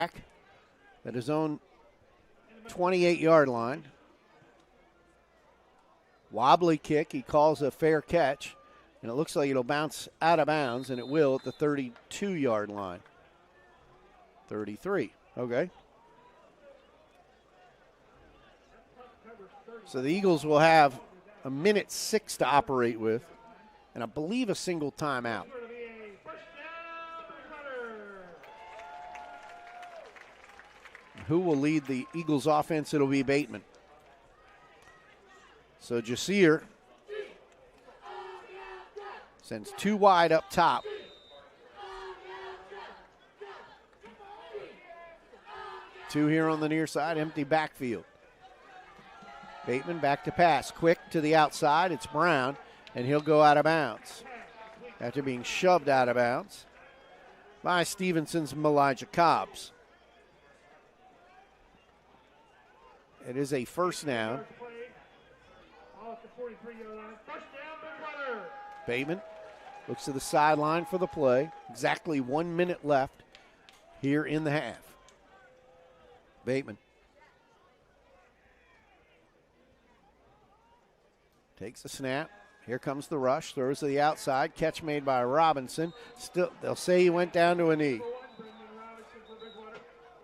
at his own 28-yard line. Wobbly kick, he calls a fair catch, and it looks like it'll bounce out of bounds, and it will at the 32-yard line. 33, okay. So the Eagles will have 1:06 to operate with, and I believe a single timeout. Who will lead the Eagles offense? It'll be Bateman. So Jasir sends two wide up top. Two here on the near side, empty backfield. Bateman back to pass, quick to the outside. It's Brown, and he'll go out of bounds after being shoved out of bounds by Stevenson's Elijah Cobbs. It is a first down. Bateman looks to the sideline for the play. Exactly 1 minute left here in the half. Bateman takes the snap. Here comes the rush. Throws to the outside. Catch made by Robinson. Still, they'll say he went down to a knee.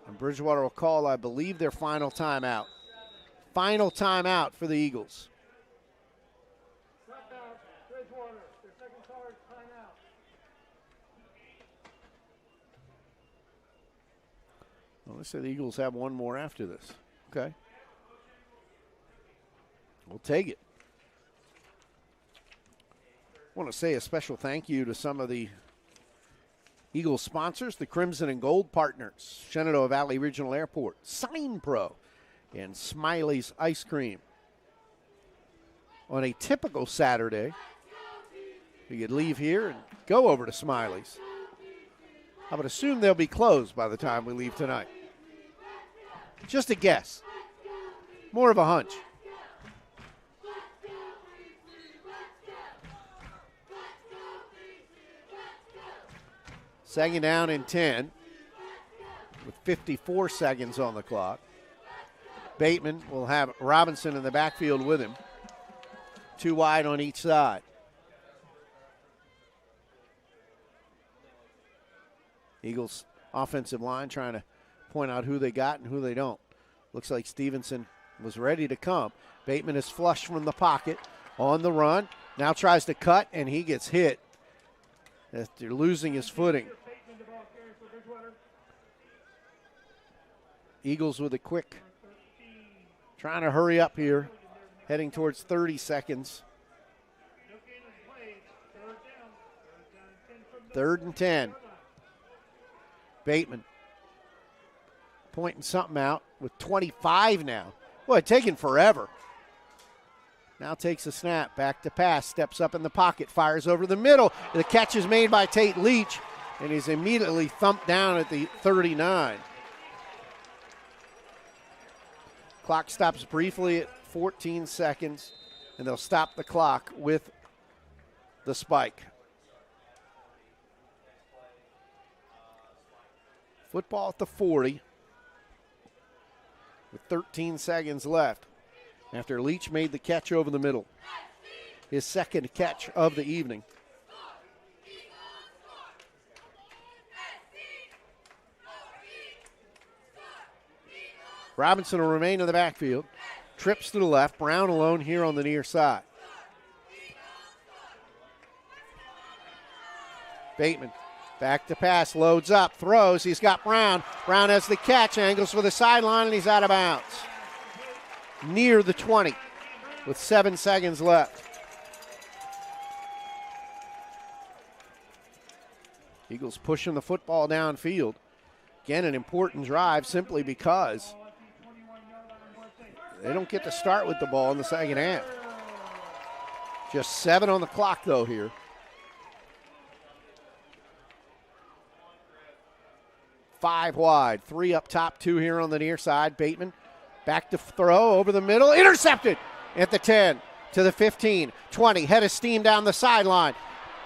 And Bridgewater will call, I believe, their final timeout. Final timeout for the Eagles. Well, let's say the Eagles have one more after this. Okay. We'll take it. I want to say a special thank you to some of the Eagles sponsors, the Crimson and Gold partners, Shenandoah Valley Regional Airport, Sign Pro, and Smiley's Ice Cream. On a typical Saturday, we could leave here and go over to Smiley's. I would assume they'll be closed by the time we leave tonight. Just a guess. More of a hunch. Second down and 10 with 54 seconds on the clock. Bateman will have Robinson in the backfield with him. Two wide on each side. Eagles offensive line trying to point out who they got and who they don't. Looks like Stevenson was ready to come. Bateman is flush from the pocket on the run. Now tries to cut, and he gets hit after losing his footing. Eagles with a quick, trying to hurry up here, heading towards 30 seconds. 3rd and 10. Bateman pointing something out with 25 now. Boy, taking forever. Now takes a snap, back to pass, steps up in the pocket, fires over the middle. The catch is made by Tate Leach, and he's immediately thumped down at the 39. Clock stops briefly at 14 seconds, and they'll stop the clock with the spike. Football at the 40 with 13 seconds left after Leach made the catch over the middle. His second catch of the evening. Robinson will remain in the backfield. Trips to the left. Brown alone here on the near side. Bateman back to pass, loads up, throws. He's got Brown. Brown has the catch, angles for the sideline, and he's out of bounds. Near the 20 with 7 seconds left. Eagles pushing the football downfield. Again, an important drive simply because they don't get to start with the ball in the second half. Just 7 on the clock, though, here. Five wide, 3 up top, 2 here on the near side. Bateman back to throw over the middle. Intercepted at the 10 to the 15, 20. Head of steam down the sideline.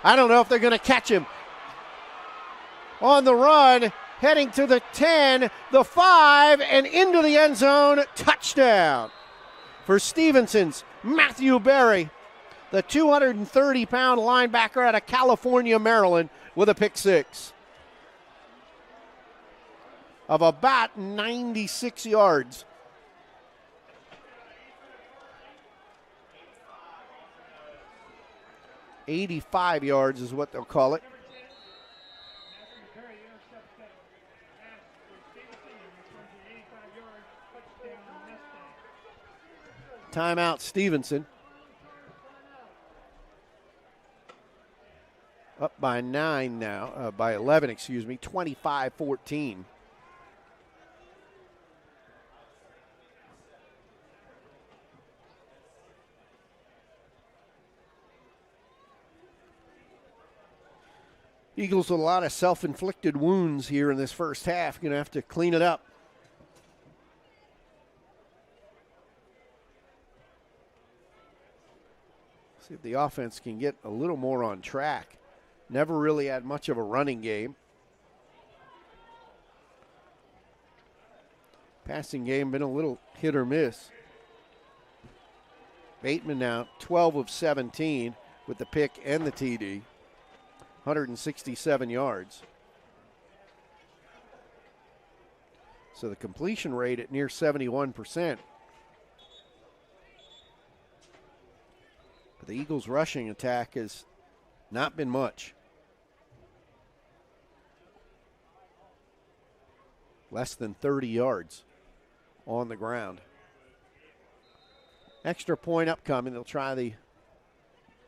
I don't know if they're going to catch him. On the run, heading to the 10, the 5, and into the end zone. Touchdown for Stevenson's Matthew Berry, the 230-pound linebacker out of California, Maryland, with a pick six of about 96 yards. "85 yards" is what they'll call it. Timeout, Stevenson. Up by 9 now, by 11, 25-14. Eagles with a lot of self-inflicted wounds here in this first half. Going to have to clean it up. See if the offense can get a little more on track. Never really had much of a running game. Passing game been a little hit or miss. Bateman now 12 of 17 with the pick and the TD. 167 yards. So the completion rate at near 71%. But the Eagles' rushing attack has not been much. Less than 30 yards on the ground. Extra point upcoming. They'll try the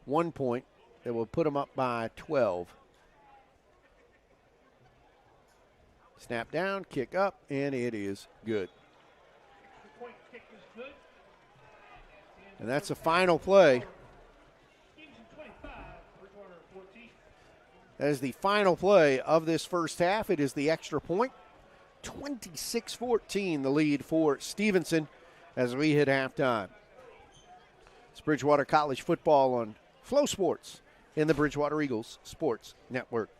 1 point that will put them up by 12. Snap down, kick up, and it is good. And that's the final play. That is the final play of this first half. It is the extra point. 26-14 the lead for Stevenson as we hit halftime. It's Bridgewater College football on Flow Sports in the Bridgewater Eagles Sports Network.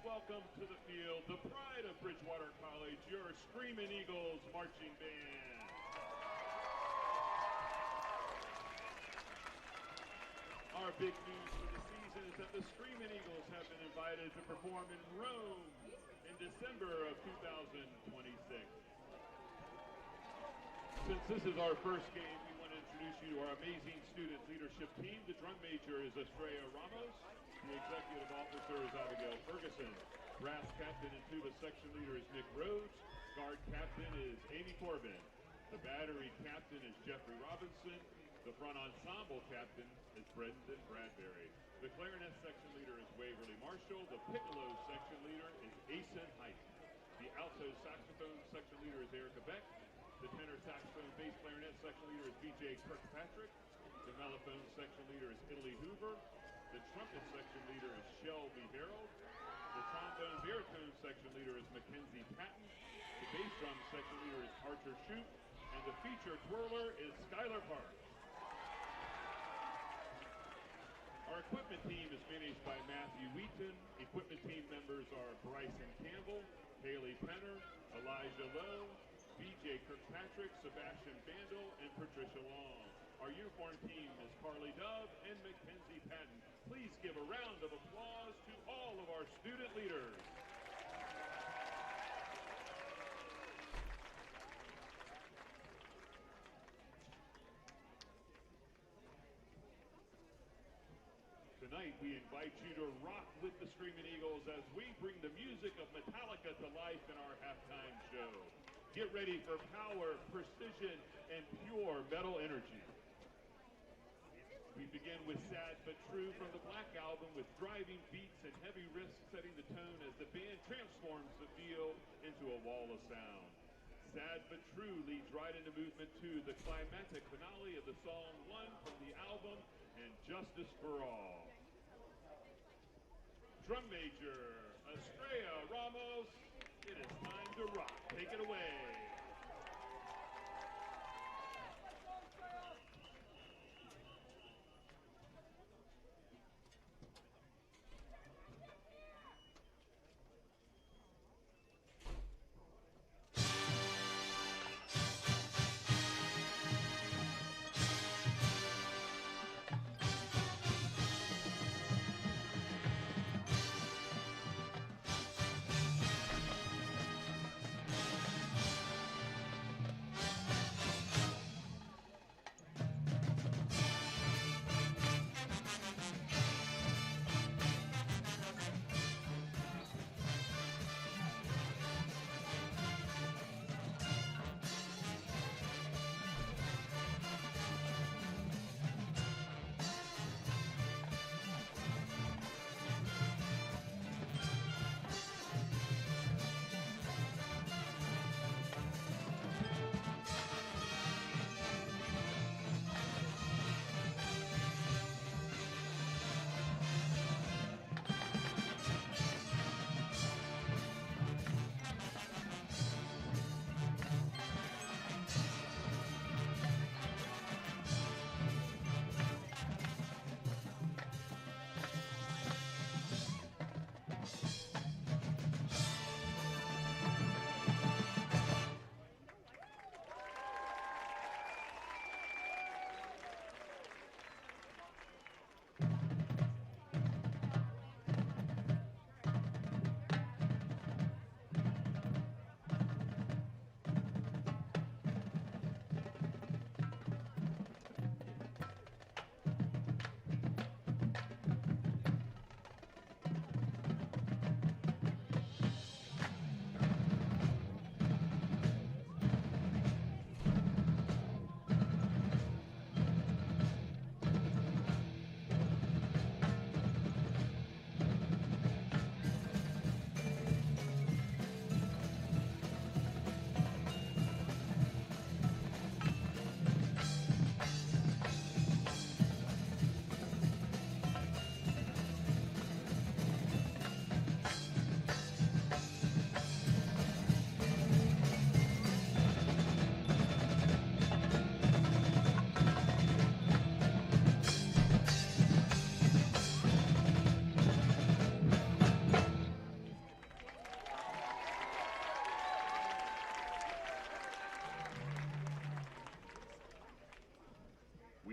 Welcome to the field, the pride of Bridgewater College, your Screamin' Eagles marching band. Our big news for the season is that the Screamin' Eagles have been invited to perform in Rome in December of 2026. Since this is our first game, we want to introduce you to our amazing student leadership team. The drum major is Estrella Ramos. The executive officer is Abigail Ferguson. Brass captain and tuba section leader is Nick Rhodes. Guard captain is Amy Corbin. The battery captain is Jeffrey Robinson. The front ensemble captain is Brendan Bradbury. The clarinet section leader is Waverly Marshall. The piccolo section leader is Asen Height. The alto saxophone section leader is Erica Beck. The tenor saxophone bass clarinet section leader is B.J. Kirkpatrick. The mellophone section leader is Italy Hoover. The trumpet section leader is Shelby Harold. The trombone baritone section leader is Mackenzie Patton. The bass drum section leader is Archer Shoup. And the feature twirler is Skylar Park. Our equipment team is managed by Matthew Wheaton. Equipment team members are Bryson Campbell, Haley Penner, Elijah Lowe, B.J. Kirkpatrick, Sebastian Bandel, and Patricia Long. Our uniform team is Carly Dove and Mackenzie Patton. Please give a round of applause to all of our student leaders. Tonight, we invite you to rock with the Screaming Eagles as we bring the music of Metallica to life in our halftime show. Get ready for power, precision, and pure metal energy. We begin with Sad But True from the Black Album with driving beats and heavy riffs setting the tone as the band transforms the field into a wall of sound. Sad But True leads right into movement 2, the climactic finale of the song 1 from the album, And Justice for All. Drum major, Estrella Ramos, it is time to rock. Take it away.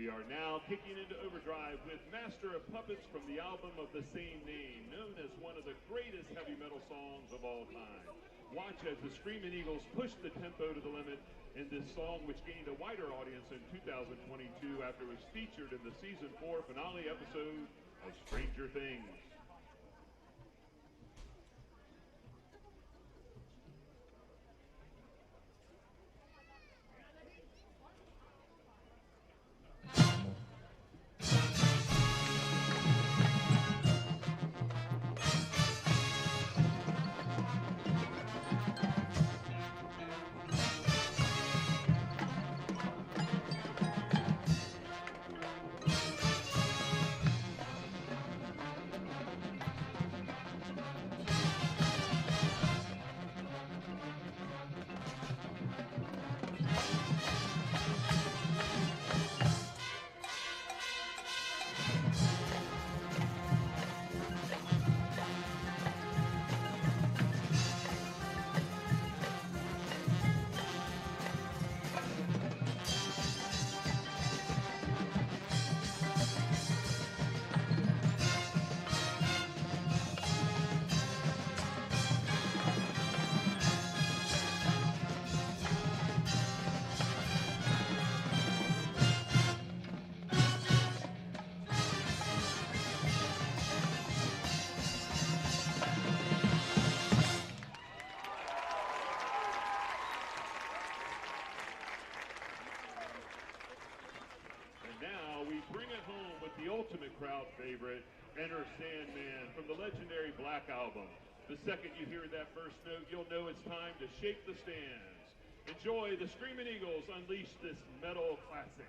We are now kicking into overdrive with Master of Puppets from the album of the same name, known as one of the greatest heavy metal songs of all time. Watch as the Screaming Eagles push the tempo to the limit in this song, which gained a wider audience in 2022 after it was featured in the season 4 finale episode of Stranger Things. bring it home with the ultimate crowd favorite, Enter Sandman from the legendary Black Album. The second you hear that first note, you'll know it's time to shake the stands. Enjoy the Screaming Eagles unleash this metal classic.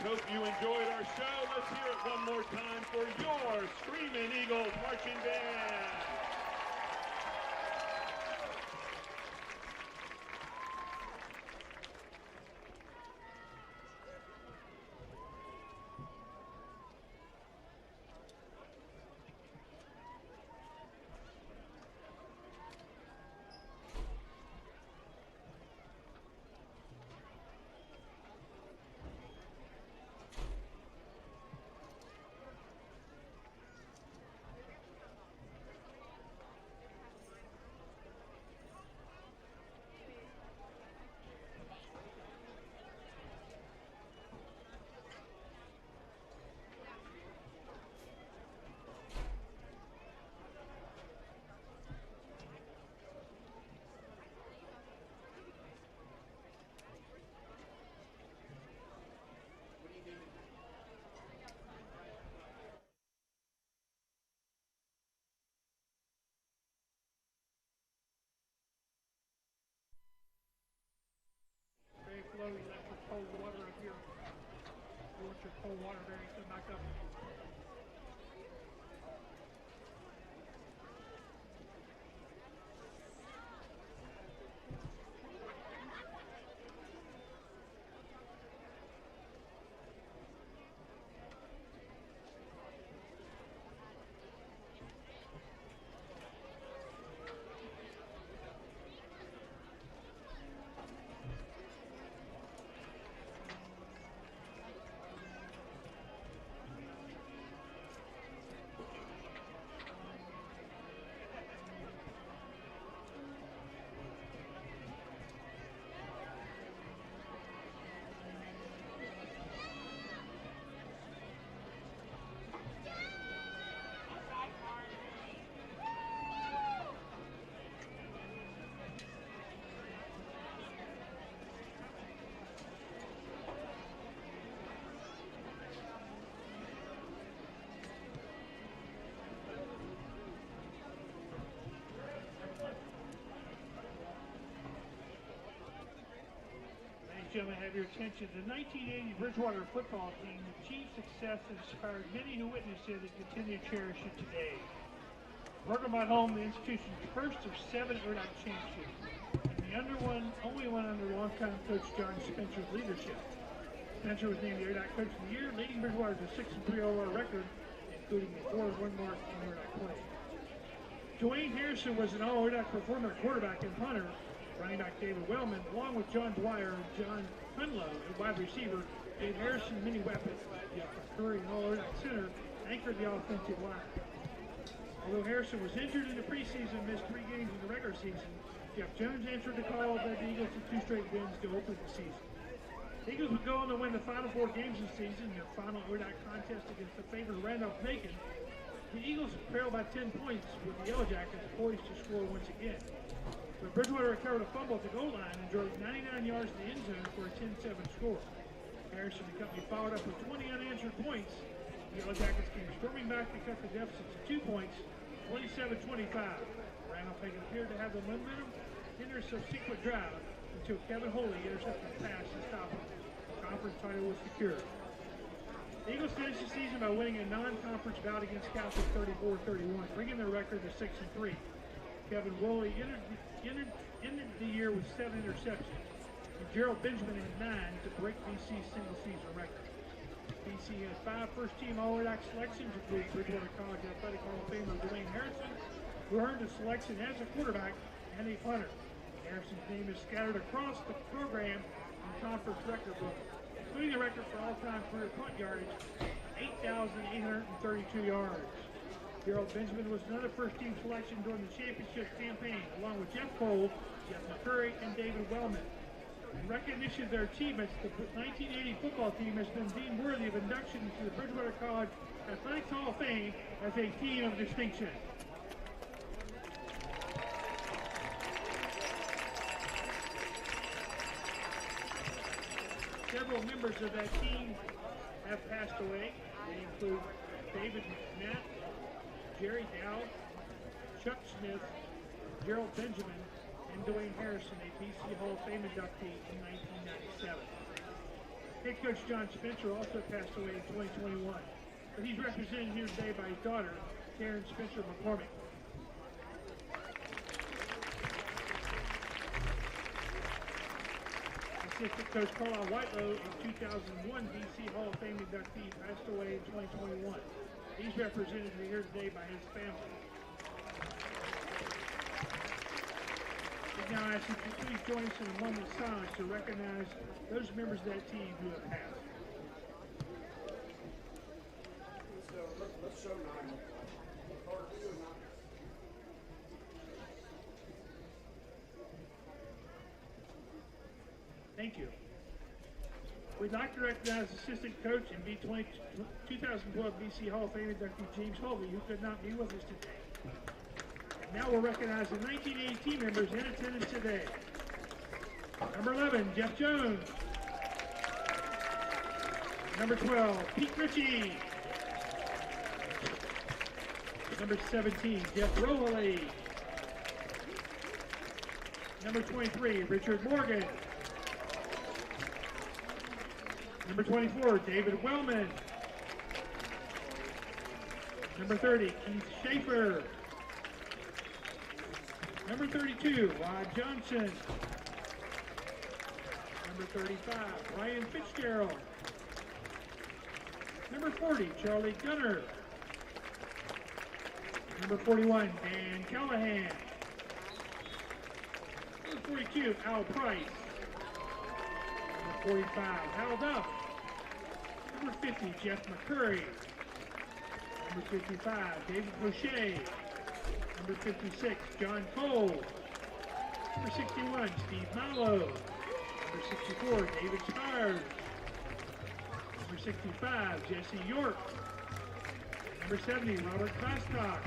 Hope you enjoyed our show. Let's hear it one more time for your Screaming Eagles marching band. Flow, you let your cold water up here. You want your cold water very soon back up. gentlemen, have your attention. The 1980 Bridgewater football team achieved success that inspired many who witnessed it and continue to cherish it today. Welcome at home, the institution's first of 7 ODAC championships, and the only one under longtime coach John Spencer's leadership. Spencer was named the ODAC Coach of the Year, leading Bridgewater to a 6-3 overall record, including a 4-1 mark in ODAC play. Dwayne Harrison was an all-ODAC performer at quarterback and punter. Running back David Wellman, along with John Dwyer and John Hunlow, and wide receiver, gave Harrison many weapons. Jeff Curry, an all-ODAC center, anchored the offensive line. Although Harrison was injured in the preseason and missed 3 games in the regular season, Jeff Jones answered the call of the Eagles to 2 straight wins to open the season. The Eagles would go on to win the final 4 games of the season. Their final ODAC contest against the favored Randolph-Macon. The Eagles trailed by 10 points with the Yellow Jackets poised to score once again. But Bridgewater recovered a fumble at the goal line and drove 99 yards to the end zone for a 10-7 score. Harrison and company followed up with 20 unanswered points. The Yellow Jackets came storming back to cut the deficit to 2 points, 27-25. Randolph-Macon appeared to have the momentum in their subsequent drive until Kevin Holy intercepted the pass to stop it. The conference title was secured. The Eagles finished the season by winning a non-conference bout against Catholic 34-31, bringing their record to 6-3. Kevin Woolley ended the year with 7 interceptions, and Gerald Benjamin had 9 to break BC's single-season record. BC has 5 first-team All-ODAC selections, including Bridgewater College Athletic Hall of Famer Dwayne Harrison, who earned a selection as a quarterback and a punter. Harrison's name is scattered across the program in conference record book, including the record for all-time career punt yardage, 8,832 yards. Gerald Benjamin was another first-team selection during the championship campaign, along with Jeff Cole, Jeff McCurry, and David Wellman. In recognition of their achievements, the 1980 football team has been deemed worthy of induction into the Bridgewater College Athletics Hall of Fame as a team of distinction. Several members of that team have passed away. They include David McNatt, Jerry Dow, Chuck Smith, Gerald Benjamin, and Dwayne Harrison, a BC Hall of Fame inductee in 1997. Head coach John Spencer also passed away in 2021, but he's represented here today by his daughter, Karen Spencer McCormick. Assistant coach Carlisle Whitelow, a 2001 BC Hall of Fame inductee, passed away in 2021. He's represented here today by his family. We now ask you to please join us in a moment of silence to recognize those members of that team who have passed. Thank you. We'd like to recognize assistant coach and 2012 BC Hall of Fame inductee James Holby, who could not be with us today. Now we'll recognize the 1980 team members in attendance today. Number 11, Jeff Jones. Number 12, Pete Ritchie. Number 17, Jeff Rohaley. Number 23, Richard Morgan. Number 24, David Wellman. Number 30, Keith Schaefer. Number 32, Rod Johnson. Number 35, Ryan Fitzgerald. Number 40, Charlie Gunner. Number 41, Dan Callahan. Number 42, Al Price. Number 45, Hal Duff. Number 50, Jeff McCurry. Number 55, David Boucher. Number 56, John Cole. Number 61, Steve Mallow. Number 64, David Spires. Number 65, Jesse York. Number 70, Robert Glastock.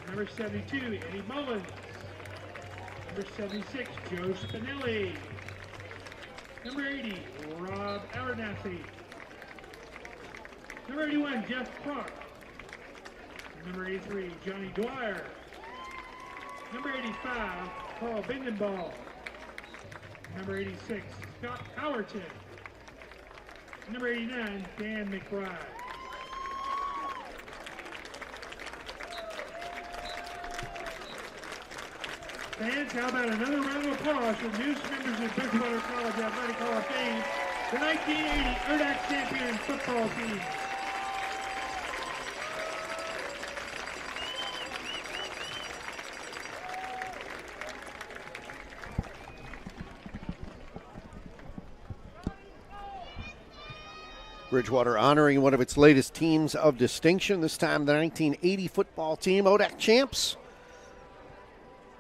Number 72, Eddie Mullins. Number 76, Joe Spinelli. Number 80, Rob Abernathy. Number 81, Jeff Crock. Number 83, Johnny Dwyer. Number 85, Carl Bindenball. Number 86, Scott Howerton. Number 89, Dan McBride. Fans, how about another round of applause for new members of Bridgewater College Athletic Hall of Fame, the 1980 ODAC champion football team. Bridgewater honoring one of its latest teams of distinction, this time the 1980 football team, ODAC champs.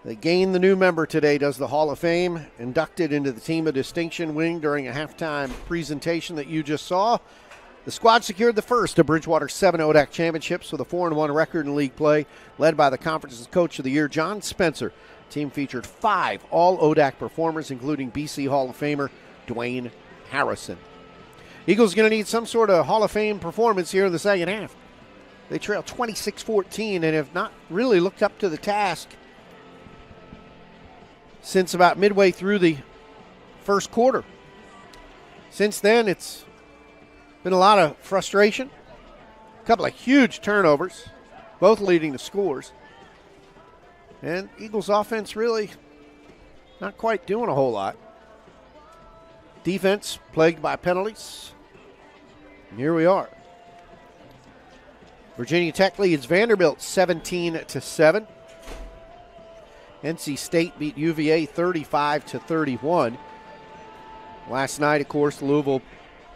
They gained the new member today, does the Hall of Fame, inducted into the team of distinction wing during a halftime presentation that you just saw. The squad secured the first of Bridgewater's 7 ODAC championships with a 4-1 record in league play, led by the conference's coach of the year, John Spencer. The team featured 5 all ODAC performers, including BC Hall of Famer Dwayne Harrison. Eagles going to need some sort of Hall of Fame performance here in the second half. They trail 26-14 and have not really looked up to the task since about midway through the first quarter. Since then, it's been a lot of frustration, a couple of huge turnovers, both leading to scores. And Eagles offense really not quite doing a whole lot. Defense plagued by penalties. And here we are. Virginia Tech leads Vanderbilt 17-7. NC State beat UVA 35-31. Last night, of course, Louisville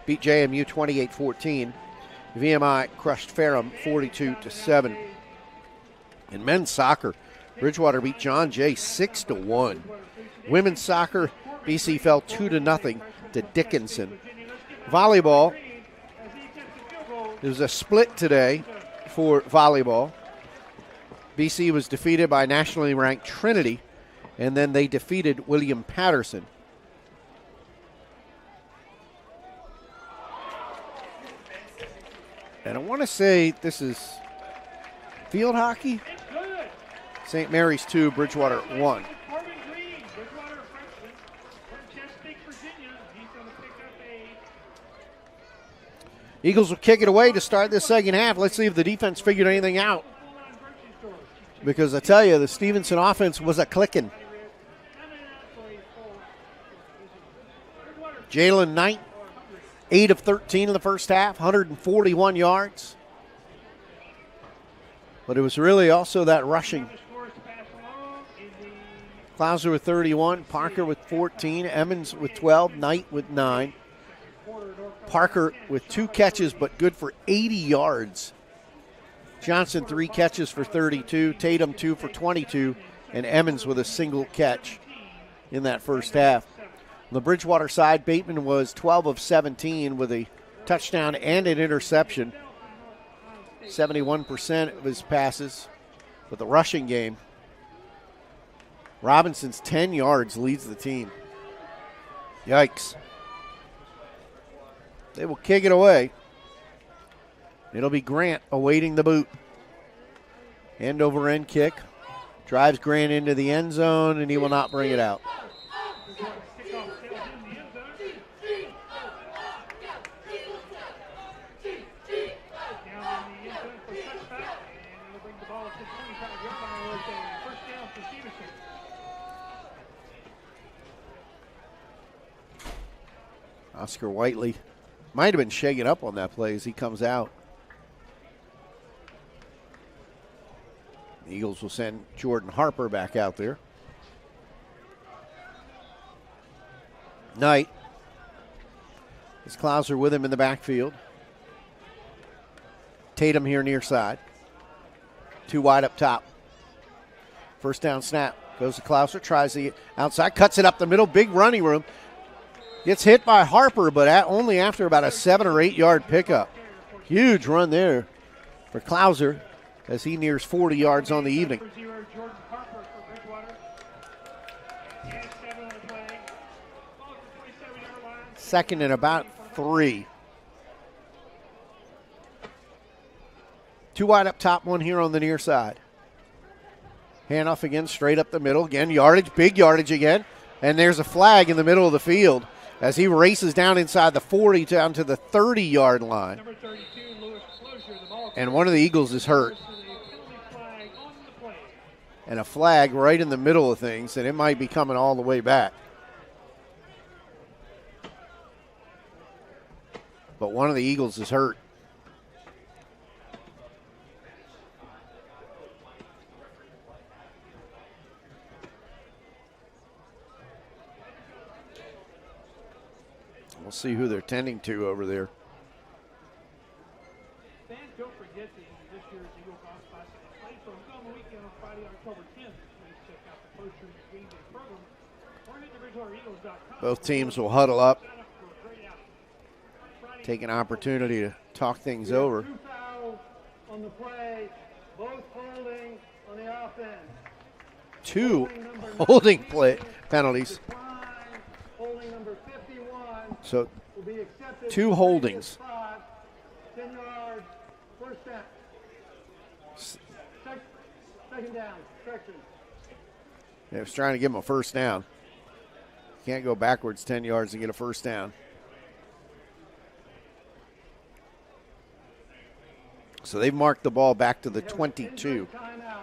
beat JMU 28-14. VMI crushed Ferrum 42-7. In men's soccer, Bridgewater beat John Jay 6-1. Women's soccer, BC fell 2-0 to Dickinson. Volleyball, there's a split today for volleyball. BC was defeated by nationally ranked Trinity, and then they defeated William Patterson. And I want to say this is field hockey. St. Mary's 2, Bridgewater 1. Eagles will kick it away to start this second half. Let's see if the defense figured anything out. Because I tell you, the Stevenson offense was a clicking. Jalen Knight, 8 of 13 in the first half, 141 yards. But it was really also that rushing. Klauser with 31, Parker with 14, Emmons with 12, Knight with 9. Parker with 2 catches, but good for 80 yards. Johnson 3 catches for 32, Tatum 2 for 22, and Emmons with a single catch in that first half. On the Bridgewater side, Bateman was 12 of 17 with a touchdown and an interception. 71% of his passes with the rushing game. Robinson's 10 yards leads the team. Yikes. They will kick it away. It'll be Grant awaiting the boot. End over end kick. Drives Grant into the end zone, and he will not bring it out. Oscar Whiteley might have been shaking up on that play as he comes out. The Eagles will send Jordan Harper back out there. Knight. Is Klauser with him in the backfield. Tatum here near side. 2 wide up top. First down snap. Goes to Klauser. Tries the outside. Cuts it up the middle. Big running room. Gets hit by Harper, but only after about a 7 or 8 yard pickup. Huge run there for Klauser as he nears 40 yards on the evening. Second and about 3. 2 wide up top, 1 here on the near side. Handoff again, straight up the middle. Again, yardage, big yardage again. And there's a flag in the middle of the field as he races down inside the 40 down to the 30-yard line. Number 32, Lewis Closure, the ball And one of the Eagles is hurt. carrier, a penalty flag on the play. And a flag right in the middle of things, and it might be coming all the way back. But one of the Eagles is hurt. We'll see who they're tending to over there. Fans, don't forget this year's Eagle Golf Classic is played for a weekend on Friday, October 10th. Please check out the poster in the game day program or hit theBridgewaterEagles.com. Both teams will huddle up, Sign up for a great outing. take an opportunity to talk things over. 2 fouls on the play, both holding on the offense. 2 holding play penalties. Decline, holding number 51 So will be accepted. 2 holdings. Spot, 10 yards, first down. Second down, correction. They was trying to give him a first down. Can't go backwards 10 yards and get a first down. So they've marked the ball back to the 22. Timeout.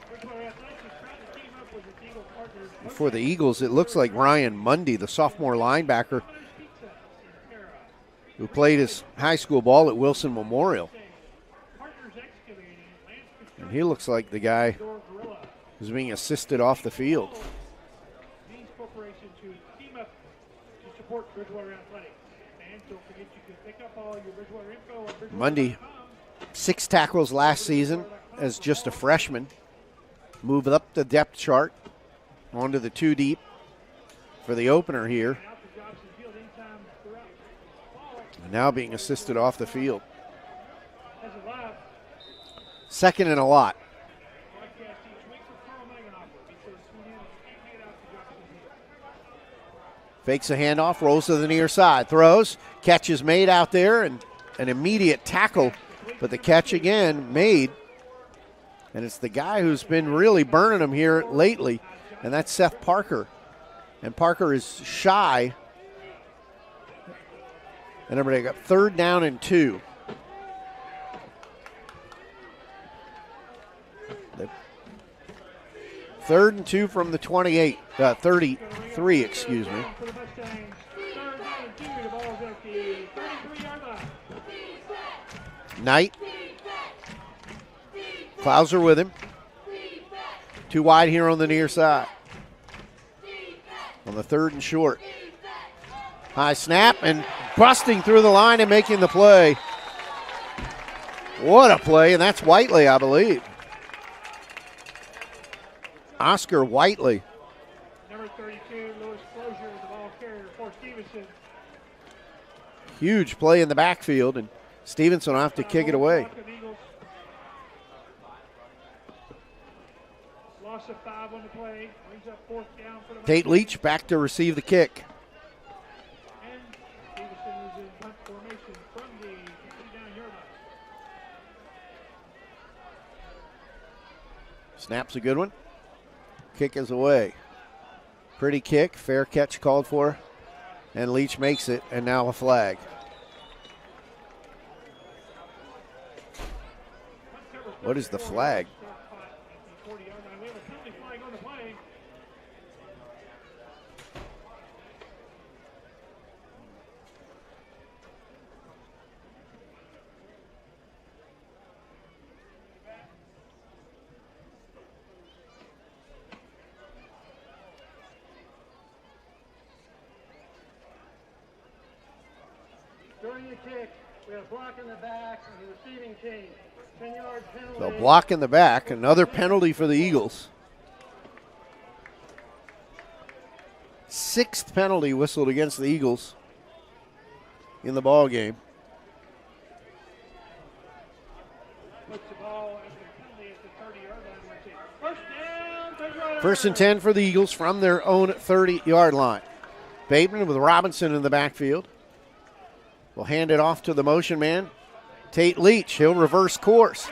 Bridgewater Athletics is trying to team up with its Eagle partners. For the Eagles, it looks like Ryan Mundy, the sophomore linebacker, who played his high school ball at Wilson Memorial. Partners Excavating, Lance And he looks like the guy Door Gorilla. who's being assisted off the field. Means Corporation to team up to support Bridgewater Athletics. And don't forget you can pick up all your Bridgewater info at Bridgewater.com. Mundy, 6 tackles last season as just a freshman. Moved up the depth chart onto the 2 deep for the opener here. Out to Jobson Field anytime throughout fall. And now being assisted off the field. Has a live 2nd and a lot. broadcast each week for Carl Maganoffer. Be sure to tune in and make it out to Jobson Field. Fakes a handoff, rolls to the near side, throws, catch is made out there, and an immediate tackle, but the catch again made. And it's the guy who's been really burning him here lately, and that's Seth Parker. And Parker is shy. And everybody got 3rd down and 2. The 3rd and 2 from the 33, excuse me. For the Mustangs, 3rd down and 2. The ball is at the 33-yard line. Knight. Clouser with him. 2 wide here on the near side. On the 3rd and short. High snap and busting through the line and making the play. What a play, and that's Whiteley, I believe. Oscar Whiteley. Number 32, Lewis Closure, the ball carrier for Stevenson. Huge play in the backfield, and Stevenson will have to kick it away. Loss of 5 on the play. Brings up 4th down for the Tate Leach back to receive the kick. And Stevenson is in punt formation from the 59-yard line. Snap's a good one. Kick is away. Pretty kick, fair catch called for, and Leach makes it, and now a flag. What is the flag? 40-yard line. We have a penalty flag on the play. During the kick, we have a block in the back of the receiving team. 10-yard penalty. So block in the back, another penalty for the Eagles. 6th penalty whistled against the Eagles in the ball game. Puts the ball at the penalty at the 30-yard line. First down, Bridgewater. 1st and 10 for the Eagles from their own 30-yard line. Bateman with Robinson in the backfield. Will hand it off to the motion man, Tate Leach. He'll reverse course.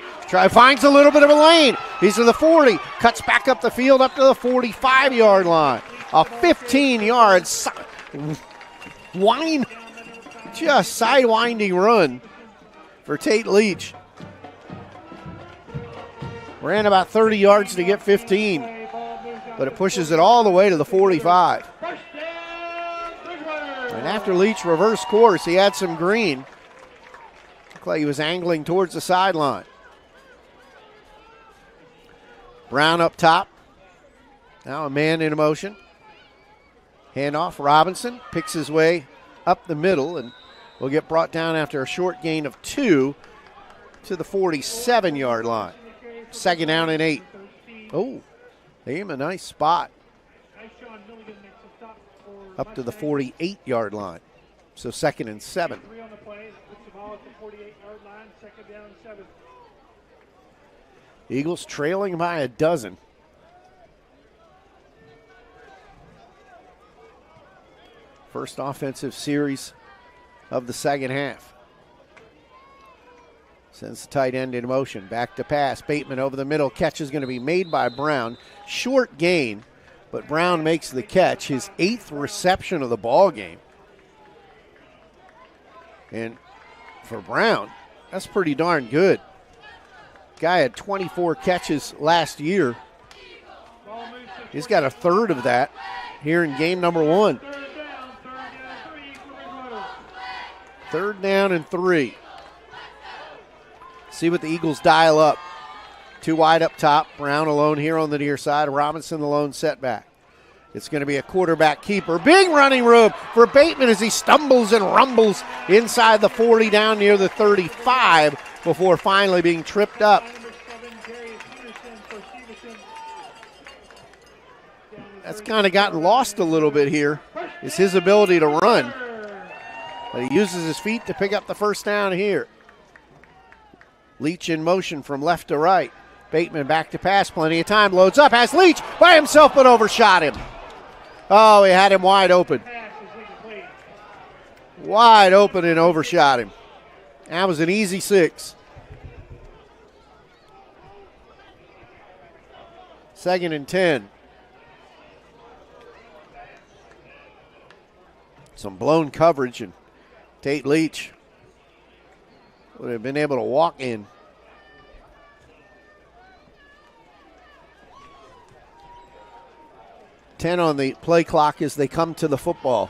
Finds a little bit of a lane. He's to the 40. Cuts back up the field up to the 45-yard line. A 15-yard sidewinding run for Tate Leach. Ran about 30 yards to get 15, but it pushes it all the way to the 45. And after Leach reversed course, he had some green. Looked like he was angling towards the sideline. Brown up top. Now a man in motion. Handoff, Robinson picks his way up the middle and will get brought down after a short gain of 2 to the 47-yard line. Second down and 8. Oh, they gave him a nice spot. Up to the 48-yard line. So second and 7. Eagles trailing by a dozen. First offensive series of the second half. Sends the tight end in motion. Back to pass. Bateman over the middle. Catch is going to be made by Brown. Short gain, but Brown makes the catch. His 8th reception of the ball game. And for Brown, that's pretty darn good. Guy had 24 catches last year. He's got a third of that here in game number 1. Third down and 3. See what the Eagles dial up. 2 wide up top. Brown alone here on the near side. Robinson the lone setback. It's going to be a quarterback keeper. Big running room for Bateman as he stumbles and rumbles inside the 40 down near the 35 before finally being tripped up. That's kind of gotten lost a little bit here, is his ability to run. But he uses his feet to pick up the first down here. Leach in motion from left to right. Bateman back to pass, plenty of time, loads up, has Leach by himself but overshot him. Oh, he had him wide open. Wide open and overshot him. That was an easy 6. Second and 10. Some blown coverage, and Tate Leach would have been able to walk in. $10 on the play clock as they come to the football.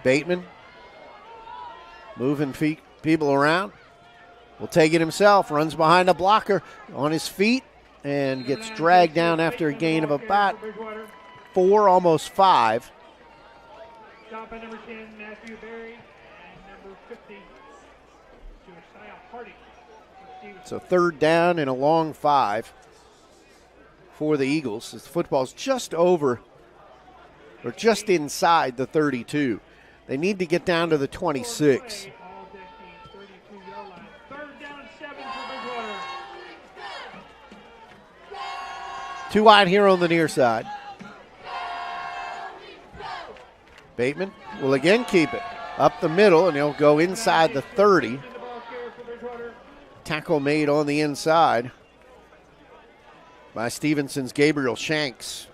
Bateman moving people around. Will take it himself. Runs behind a blocker on his feet and gets dragged down after a gain of about 4, almost 5. Stop by number 10, Matthew Berry, and number 50, Josiah Hardy. So third down and a long 5 for the Eagles. The football's just over, or just inside the 32. They need to get down to the 26. Third down 7 for Bridgewater. 2 wide here on the near side. Bateman will again keep it up the middle, and he'll go inside the 30. Tackle made on the inside by Stevenson's Gabriel Shanks.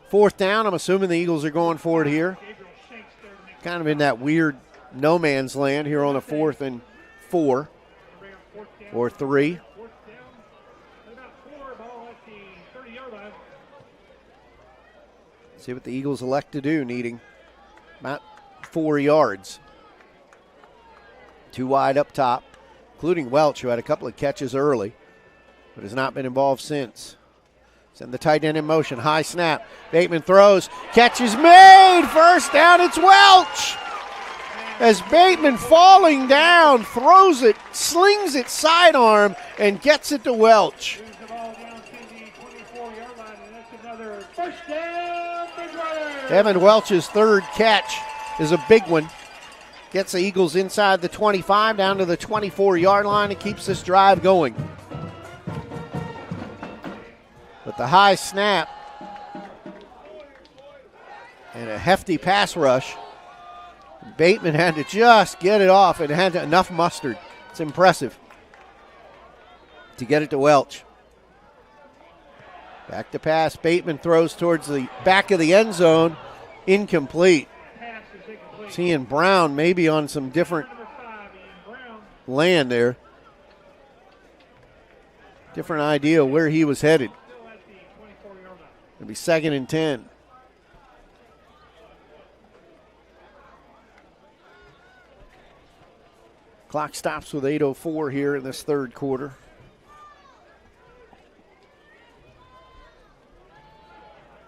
Fourth down, I'm assuming the Eagles are going for it here. Kind of in that weird no man's land here on a 4th and 4 or 3. See what the Eagles elect to do, needing about 4 yards. 2 wide up top, including Welch, who had a couple of catches early, but has not been involved since. Send the tight end in motion, high snap. Bateman throws, catch is made, first down, it's Welch. As Bateman falling down, throws it, slings it sidearm, and gets it to Welch. Evan Welch's third catch is a big one. Gets the Eagles inside the 25, down to the 24-yard line, and keeps this drive going. But the high snap and a hefty pass rush. Bateman had to just get it off and had enough mustard. It's impressive. to get it to Welch. Back to pass. Bateman throws towards the back of the end zone. Incomplete. Seeing Brown maybe on some different land there. Different idea where he was headed. It'll be 2nd and 10. Clock stops with 8:04 here in this third quarter.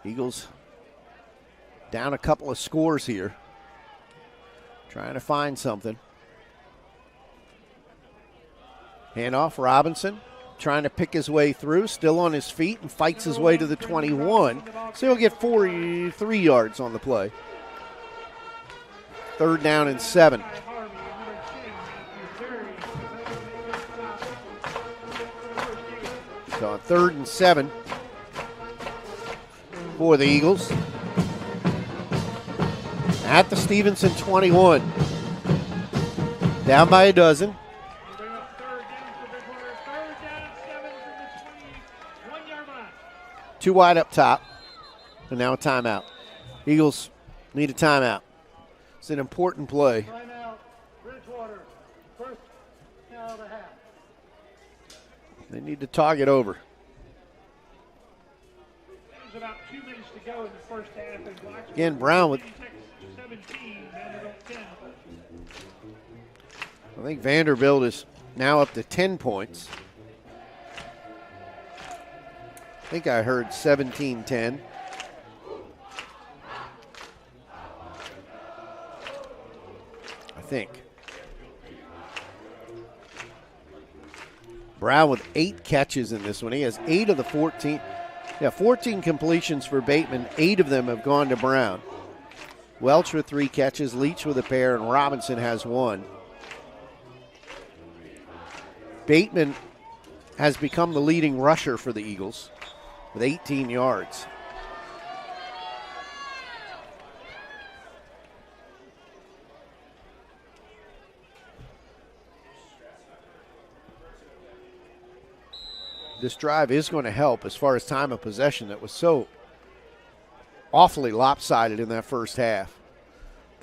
Eagles down a couple of scores here. Trying to find something. Handoff, Robinson trying to pick his way through, still on his feet and fights his way to the 21. So he'll get 43 yards on the play. 3rd down and 7. So on 3rd and 7 for the Eagles. At the Stevenson 21. Down by a dozen. 2 wide up top. And now a timeout. Eagles need a timeout. It's an important play. Timeout, Bridgewater. 1st down and a half. They need to talk it over. There's about 2 minutes to go in the first half. Again, Brown with. 17, Vanderbilt 10. I think Vanderbilt is now up to 10 points. I think I heard 17-10. I think. Brown with 8 catches in this one. He has 8 of the 14. Yeah, 14 completions for Bateman. 8 of them have gone to Brown. Welch with 3 catches, Leach with a pair, and Robinson has 1. Bateman has become the leading rusher for the Eagles with 18 yards. This drive is going to help as far as time of possession that was so awfully lopsided in that first half.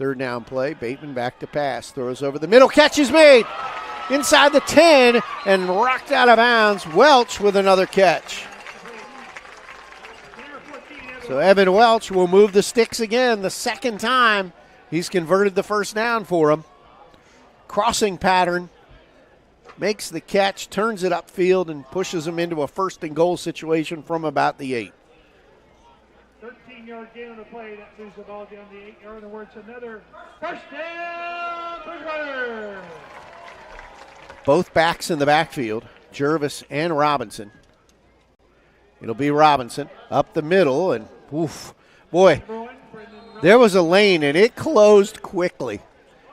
3rd down play, Bateman back to pass, throws over the middle, catch is made inside the 10 and rocked out of bounds. Welch with another catch. So Evan Welch will move the sticks again, the 2nd time he's converted the first down for him. Crossing pattern, makes the catch, turns it upfield, and pushes him into a 1st and goal situation from about the 8. 13-yard gain on the play. That moves the ball down the 8-yard, and it's another first down, Bridgewater. Both backs in the backfield, Jervis and Robinson. It'll be Robinson up the middle, and oof, boy, there was a lane, and it closed quickly.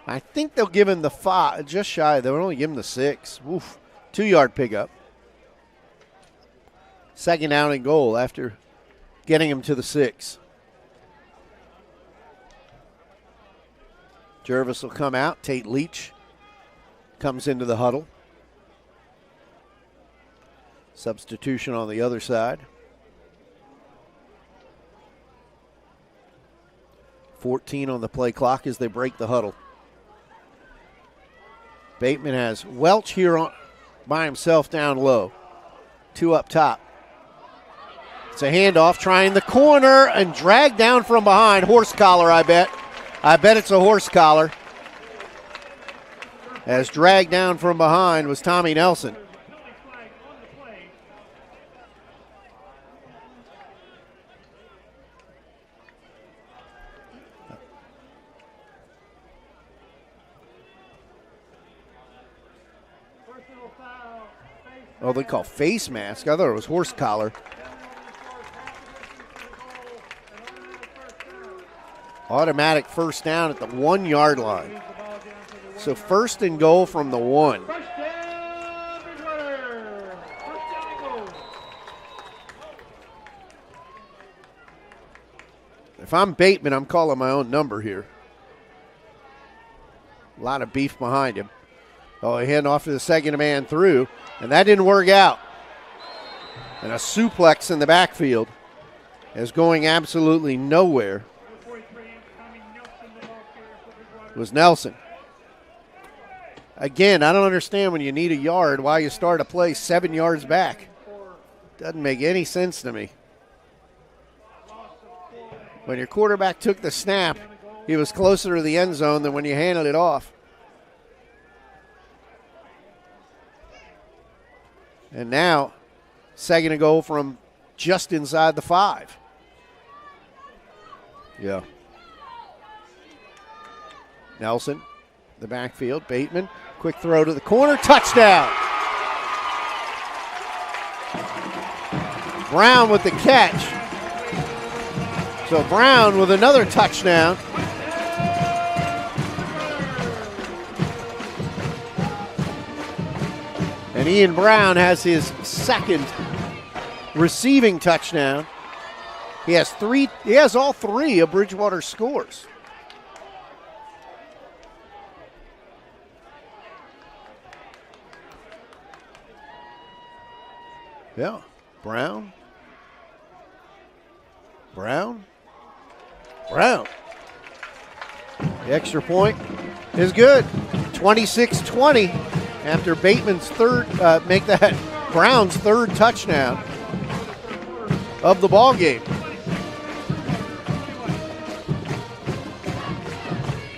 I think they'll give him the 5, just shy. They'll only give him the 6. Oof, 2-yard pickup. 2nd down and goal after getting him to the 6. Jervis will come out. Tate Leach comes into the huddle. Substitution on the other side. 14 on the play clock as they break the huddle. Bateman has Welch here by himself down low. 2 up top. It's a handoff, trying the corner and dragged down from behind. Horse collar, I bet. I bet it's a horse collar. As dragged down from behind was Tommy Nelson. Oh, they call face mask. I thought it was horse collar. Automatic first down at the 1-yard line. So 1st and goal from the 1. If I'm Bateman, I'm calling my own number here. A lot of beef behind him. Oh, he heading off to the 2nd man through, and that didn't work out. And a suplex in the backfield is going absolutely nowhere. It was Nelson. Again, I don't understand when you need a yard why you start a play 7 yards back. Doesn't make any sense to me. When your quarterback took the snap, he was closer to the end zone than when you handed it off. And now, second and goal from just inside the 5. Yeah. Nelson, the backfield. Bateman, quick throw to the corner. Touchdown. Brown with the catch. So Brown with another touchdown. And Ian Brown has his second receiving touchdown. He has all three of Bridgewater's scores. Yeah, Brown. The extra point is good. 26-20 after Bateman's make that Brown's third touchdown of the ball game.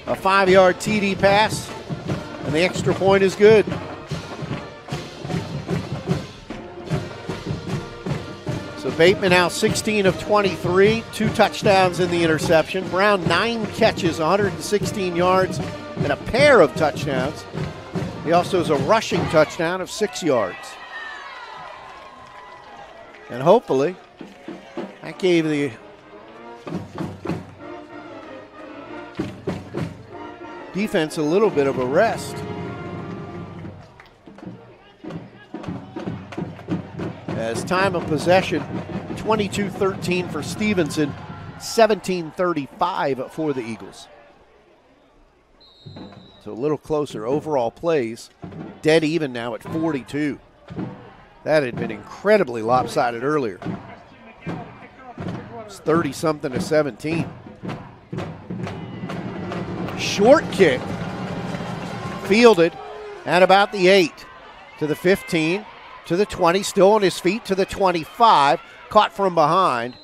A 5-yard TD pass, and the extra point is good. So Bateman now 16 of 23, 2 touchdowns in the interception. Brown 9 catches, 116 yards, and a pair of touchdowns. He also has a rushing touchdown of 6 yards. And hopefully, that gave the defense a little bit of a rest. As time of possession, 22-13 for Stevenson, 17-35 for the Eagles. So a little closer. Overall plays, dead even now at 42. That had been incredibly lopsided earlier. It's 30-something to 17. Short kick, fielded at about the 8, to the 15, to the 20, still on his feet, to the 25, caught from behind.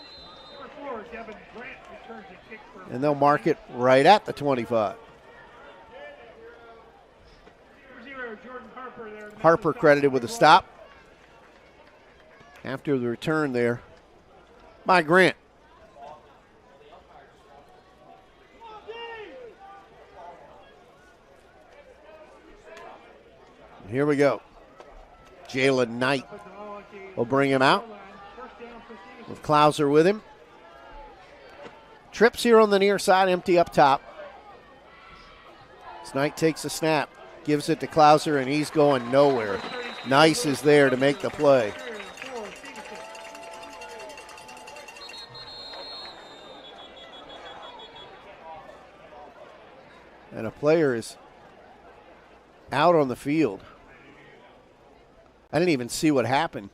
And they'll mark it right at the 25. Harper credited with a stop after the return there by Grant. Here we go. Jalen Knight will bring him out with Clouser with him. Trips here on the near side, empty up top. Knight takes a snap, gives it to Clouser, and he's going nowhere. Nice is there to make the play. And a player is out on the field. I didn't even see what happened.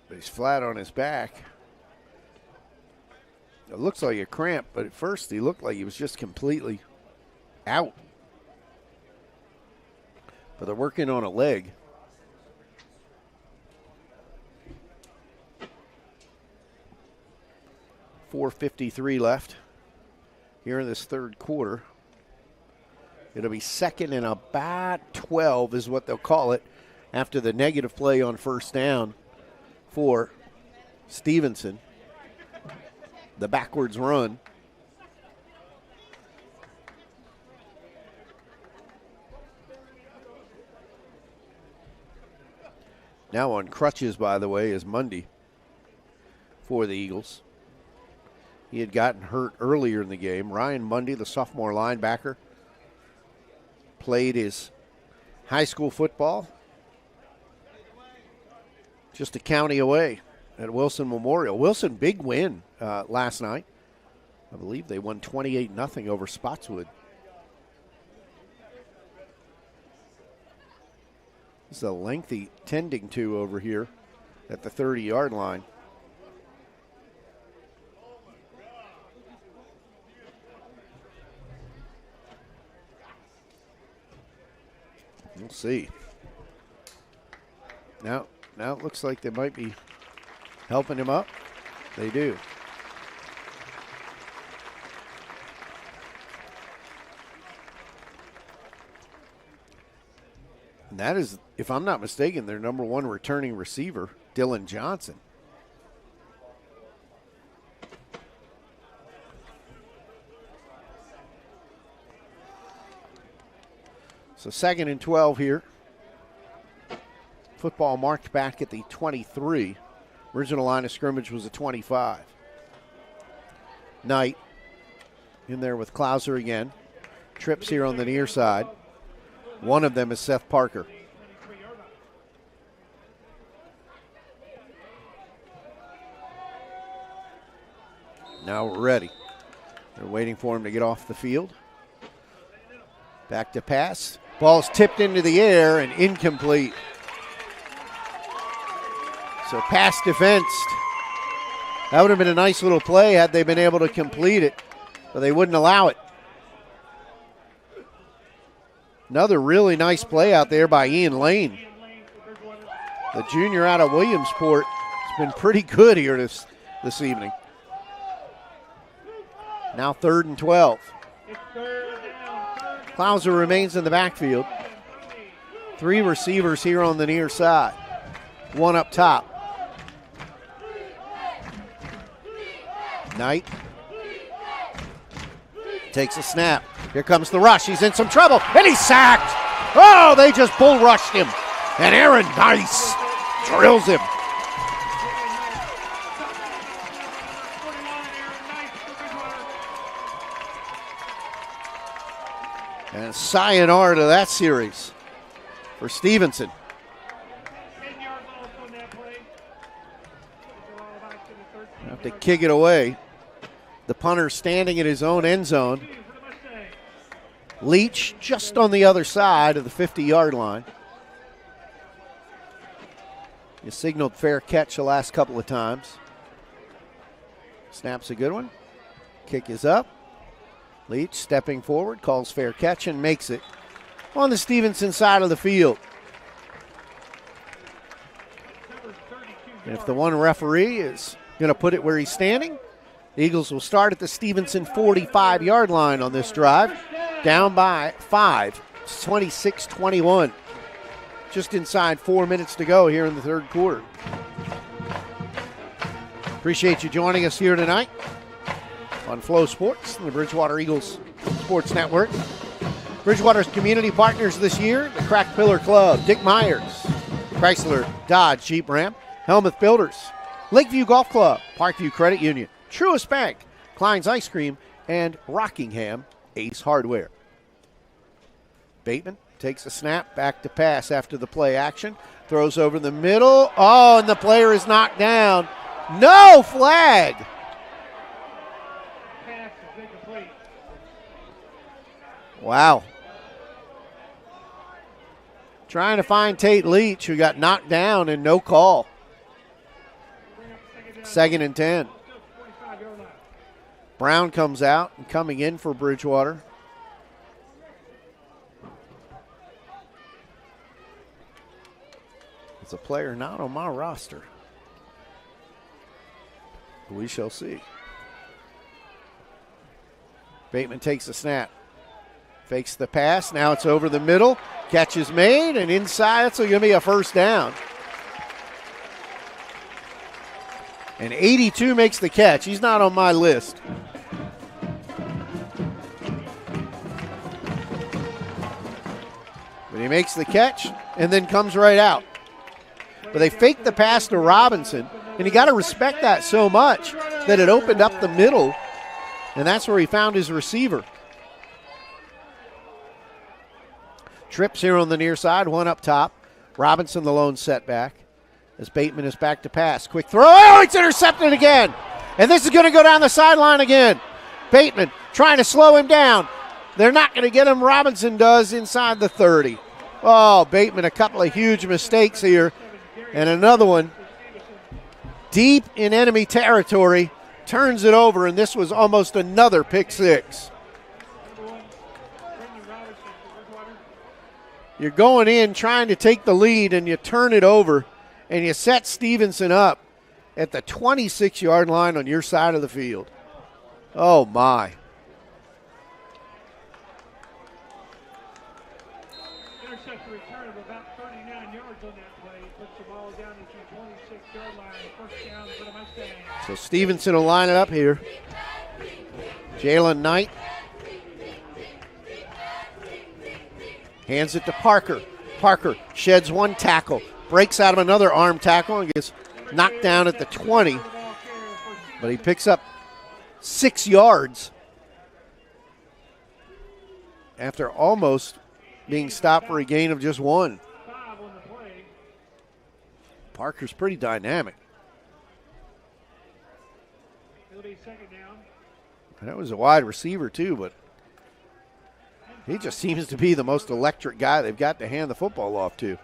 But he's flat on his back. It looks like a cramp, but at first he looked like he was just completely out. But they're working on a leg. .453 left here in this third quarter. It'll be second and about 12 is what they'll call it after the negative play on first down for Stevenson. The backwards run. Now on crutches, by the way, is Mundy for the Eagles. He had gotten hurt earlier in the game. Ryan Mundy, the sophomore linebacker, played his high school football just a county away at Wilson Memorial. Wilson, big win last night I believe they won 28-0 over Spotswood. This is a lengthy tending to over here at the 30-yard line. We'll see. Now it looks like they might be helping him up. They do. And that is, if I'm not mistaken, their number one returning receiver, Dylan Johnson. So 2nd and 12 here. Football marked back at the 23. Original line of scrimmage was a 25. Knight in there with Clouser again. Trips here on the near side. One of them is Seth Parker. Now we're ready. They're waiting for him to get off the field. Back to pass. Ball's tipped into the air and incomplete. So pass defensed. That would have been a nice little play had they been able to complete it, but they wouldn't allow it. Another really nice play out there by Ian Lane. The junior out of Williamsport has been pretty good here this evening. Now 3rd and 12. Clouser remains in the backfield. 3 receivers here on the near side. 1 up top. Knight takes a snap. Here comes the rush. He's in some trouble, and he's sacked. Oh, they just bull rushed him. And Aaron Nice drills him. And sayonara to that series for Stevenson. Have to kick it away. The punter standing in his own end zone. Leach just on the other side of the 50-yard line. You signaled fair catch the last couple of times. Snap's a good one. Kick is up. Leach stepping forward, calls fair catch and makes it on the Stevenson side of the field. And if the one referee is going to put it where he's standing, the Eagles will start at the Stevenson 45-yard line on this drive. Down by 5. It's 26-21. Just inside 4 minutes to go here in the 3rd quarter. Appreciate you joining us here tonight on Flow Sports and the Bridgewater Eagles Sports Network. Bridgewater's community partners this year, the Crack Pillar Club, Dick Myers, Chrysler Dodge Jeep Ram, Helmuth Builders, Lakeview Golf Club, Parkview Credit Union, Truist Bank, Klein's Ice Cream, and Rockingham Ace Hardware. Bateman takes a snap, back to pass after the play action, throws over the middle. Oh, and the player is knocked down. No flag. Wow. Trying to find Tate Leach, who got knocked down and no call. 2nd and 10. Brown comes out and coming in for Bridgewater. It's a player not on my roster. We shall see. Bateman takes the snap. Fakes the pass. Now it's over the middle. Catch is made and inside. It's going to be a first down. And 82 makes the catch. He's not on my list. But he makes the catch and then comes right out. But they faked the pass to Robinson, and you got to respect that so much that it opened up the middle, and that's where he found his receiver. Trips here on the near side, 1 up top. Robinson the lone setback as Bateman is back to pass. Quick throw. Oh, it's intercepted again. And this is going to go down the sideline again. Bateman trying to slow him down. They're not going to get him. Robinson does inside the 30. Oh, Bateman, a couple of huge mistakes here. And another one deep in enemy territory, turns it over, and this was almost another pick six. You're going in trying to take the lead, and you turn it over, and you set Stevenson up at the 26-yard line on your side of the field. Oh, my. Interception return of about 39 yards on that play. Puts the ball down into the 26-yard line. First down for the Mustangs. So Stevenson will line it up here. Jalen Knight hands it to Parker. Parker sheds one tackle, breaks out of another arm tackle, and gets knocked down at the 20. But he picks up 6 yards after almost being stopped for a gain of just 1. Parker's pretty dynamic. And that was a wide receiver too, but he just seems to be the most electric guy they've got to hand the football off to.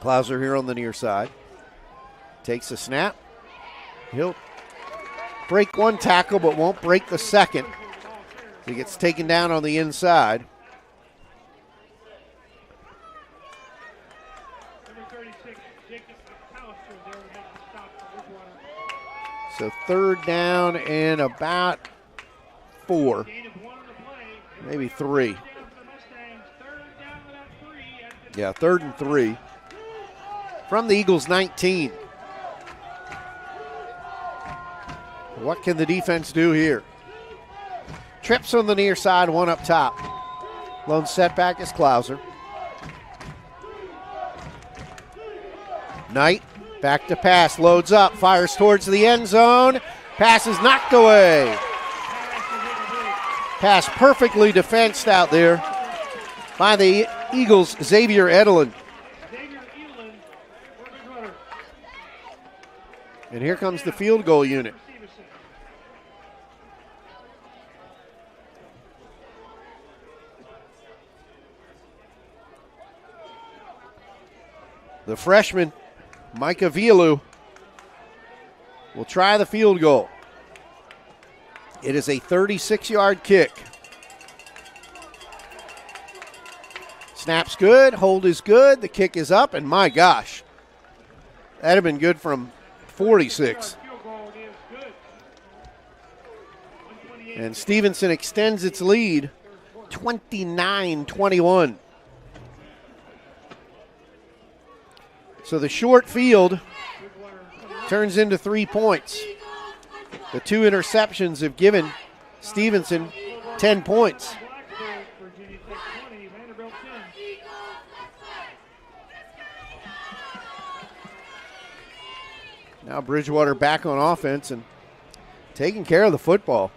Klauser here on the near side. Takes a snap. He'll break one tackle but won't break the second. He gets taken down on the inside. So third down and about 4, maybe 3. Yeah, 3rd and 3 from the Eagles' 19. What can the defense do here? Trips on the near side, one up top. Lone setback is Klauser. Knight back to pass, loads up, fires towards the end zone. Pass is knocked away. Pass perfectly defensed out there by the Eagles' Xavier Edelin. And here comes the field goal unit. The freshman, Micah Vialu, will try the field goal. It is a 36-yard kick. Snap's good, hold is good, the kick is up, and my gosh, that'd have been good from 46. And Stevenson extends its lead 29-21. So the short field turns into 3 points. The 2 interceptions have given Stevenson 10 points. Now Bridgewater back on offense and taking care of the football.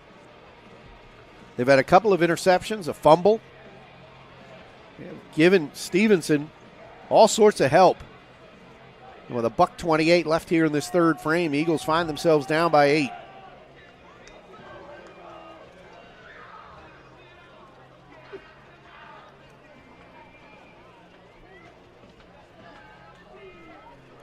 They've had a couple of interceptions, a fumble. Given Stevenson all sorts of help. And with a $1:28 left here in this third frame, Eagles find themselves down by 8.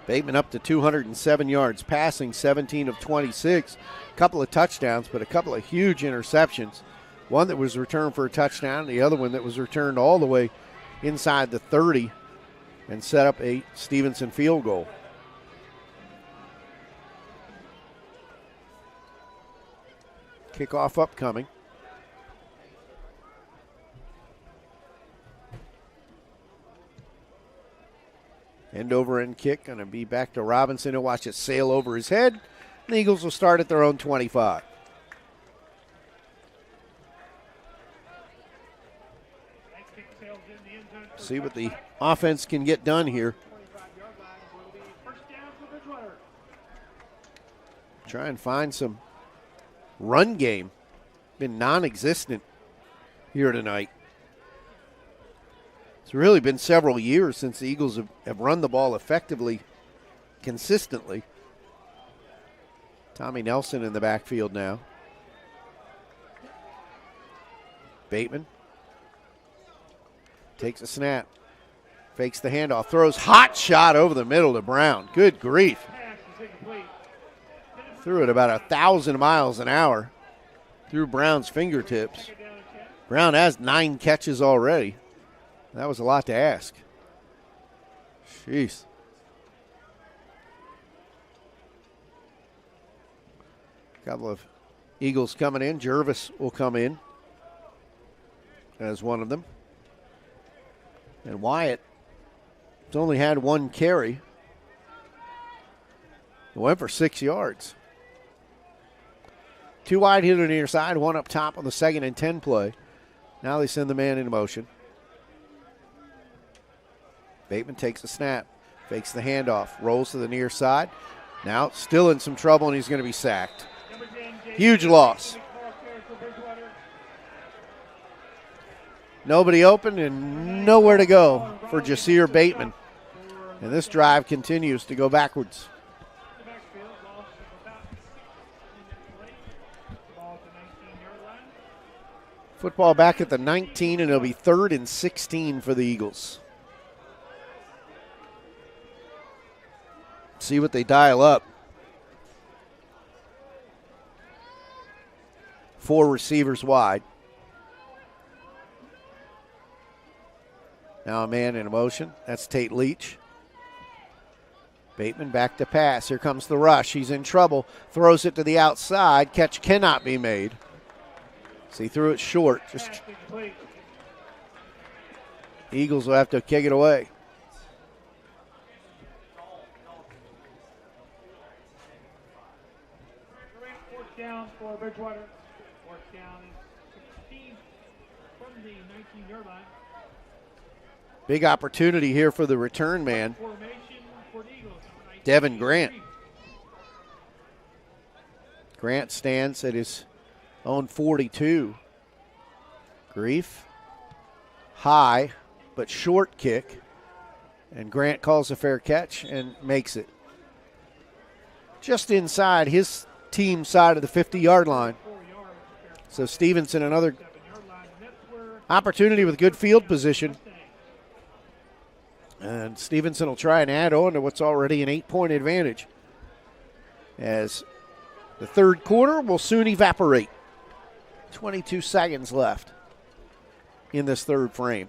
Bateman up to 207 yards passing, 17 of 26. A couple of touchdowns, but a couple of huge interceptions. One that was returned for a touchdown, and the other one that was returned all the way inside the 30 and set up a Stevenson field goal. Kickoff upcoming. End over end kick, going to be back to Robinson. He'll watch it sail over his head. The Eagles will start at their own 25. See what the offense can get done here. Try and find some run game. Been non-existent here tonight. It's really been several years since the Eagles have run the ball effectively, consistently. Tommy Nelson in the backfield now. Bateman takes a snap, fakes the handoff, throws hot shot over the middle to Brown. Good grief. Threw it about 1,000 miles an hour through Brown's fingertips. Brown has 9 catches already. That was a lot to ask. Jeez. Couple of Eagles coming in. Jervis will come in as one of them. And Wyatt has only had 1 carry. He went for 6 yards. 2 wide here to the near side, 1 up top on the 2nd and 10 play. Now they send the man in motion. Bateman takes a snap, fakes the handoff, rolls to the near side. Now still in some trouble, and he's going to be sacked. Huge loss. Nobody open and nowhere to go for Jasir Bateman. And this drive continues to go backwards. Football back at the 19, and it'll be 3rd and 16 for the Eagles. See what they dial up. 4 receivers wide. Now a man in motion. That's Tate Leach. Bateman back to pass. Here comes the rush. He's in trouble. Throws it to the outside. Catch cannot be made. So he threw it short. Eagles will have to kick it away. Fourth down for Bridgewater. Fourth down is 16 from the 19-yard line. Big opportunity here for the return man, Devin Grant. Grant stands at his own 42. Grief. High, but short kick. And Grant calls a fair catch and makes it. Just inside his team side of the 50-yard line. So Stevenson, another opportunity with good field position. And Stevenson will try and add on to what's already an 8-point advantage, as the third quarter will soon evaporate. 22 seconds left in this third frame.